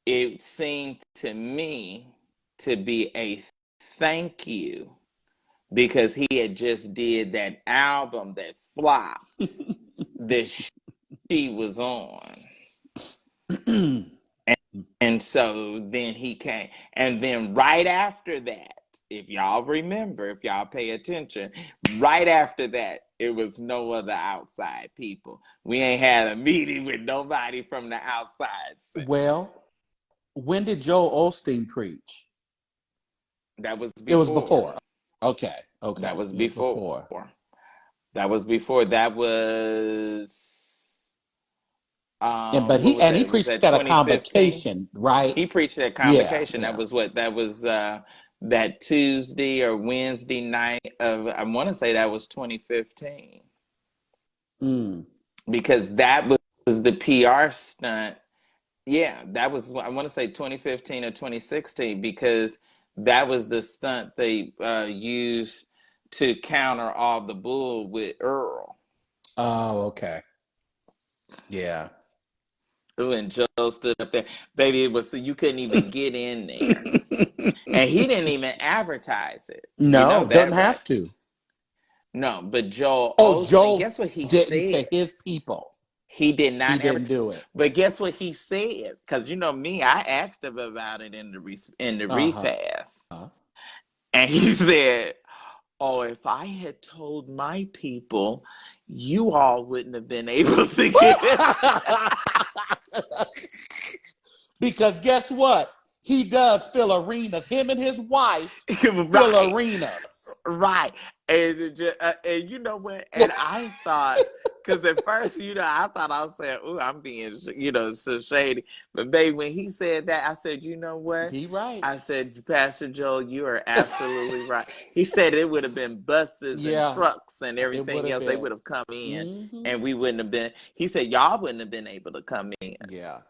it seemed to me to be a thank you, because he had just did that album that flopped that she was on. And so then he came. And then right after that, if y'all remember, if y'all pay attention, right after that, it was no other outside people. We ain't had a meeting with nobody from the outside since. Well, when did Joel Osteen preach? That was before. It was before. Okay. That was before. That was before. That was. But he preached at a convocation, right? He preached at a convocation. Yeah. That was that Tuesday or Wednesday night of, I want to say that was 2015. Because that was the PR stunt. Yeah, that was, I want to say 2015 or 2016, because that was the stunt they used to counter all the bull with Earl. Oh, okay. Yeah. Ooh, and Joe stood up there. Baby, it was so you couldn't even get in there. And he didn't even advertise it. No, you know that, doesn't right? have to. No, but Joel Osteen, Joel guess what he did said? to his people. He did not. He didn't do it. But guess what he said? Because you know me, I asked him about it in the repass, and he said, "Oh, if I had told my people, you all wouldn't have been able to get it." Because guess what? He does fill arenas. Him and his wife fill arenas. Right. And you know what? And I thought, because at first, I thought I was saying, "Ooh, I'm being, so shady." But babe, when he said that, I said, "You know what? He right." I said, "Pastor Joel, you are absolutely right." He said it would have been buses and trucks and everything else. They would have come in, and we wouldn't have been. He said, "Y'all wouldn't have been able to come in." Yeah.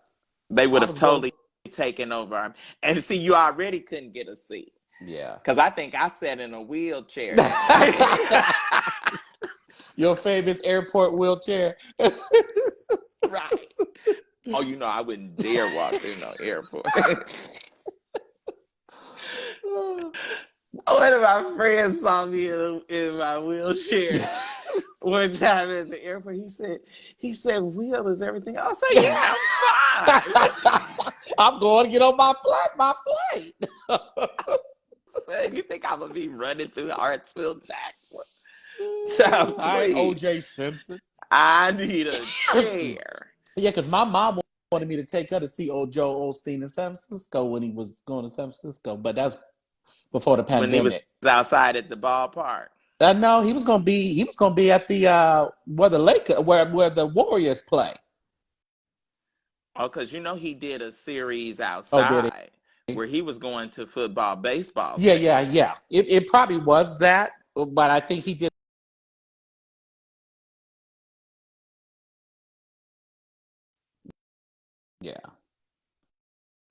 They would have totally taken over. And see, you already couldn't get a seat. Yeah. Because I think I sat in a wheelchair. Your famous airport wheelchair. Right. Oh, I wouldn't dare walk through no airport. One of my friends saw me in my wheelchair one time at the airport. He said, "Will, is everything?" I said, "Yeah, I'm fine." I'm going to get on my flight. You think I'm gonna be running through Hartsfield Jackson? I ain't OJ Simpson. I need a chair. Yeah, because my mom wanted me to take her to see old Joe Osteen in San Francisco when he was going to San Francisco, but that's before the When he was pandemic. outside at the ballpark. No, he was gonna be at the where the Warriors play. Oh, because he did a series Oh, did outside he? where he was going to football, baseball Yeah, games. yeah, yeah. It probably was that, but I think he did. Yeah.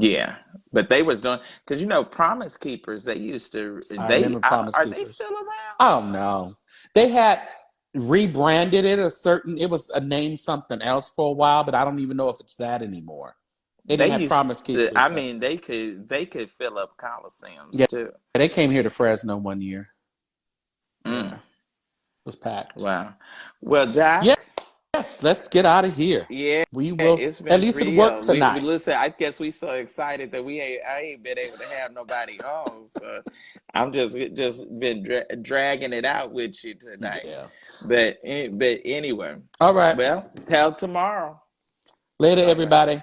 Yeah, but they was doing because Promise Keepers. They used to. I remember Promise Are they Keepers. still around? Oh no, they had rebranded it it was a name something else for a while, but I don't even know if it's that anymore. They They didn't have used Promise to. Keepers I then. mean, they could fill up Yeah, coliseums too. they came here to Fresno one year. Yeah, Mm, it was packed. wow. Well, Doc. Yes, let's get out of here. Yeah, We will it's at been least it worked real. We tonight. listen. I guess we so excited that I ain't been able to have nobody on. So I'm just been dragging it out with you tonight. Yeah. But anyway, All right. well, till tomorrow. Later, Bye bye. everybody.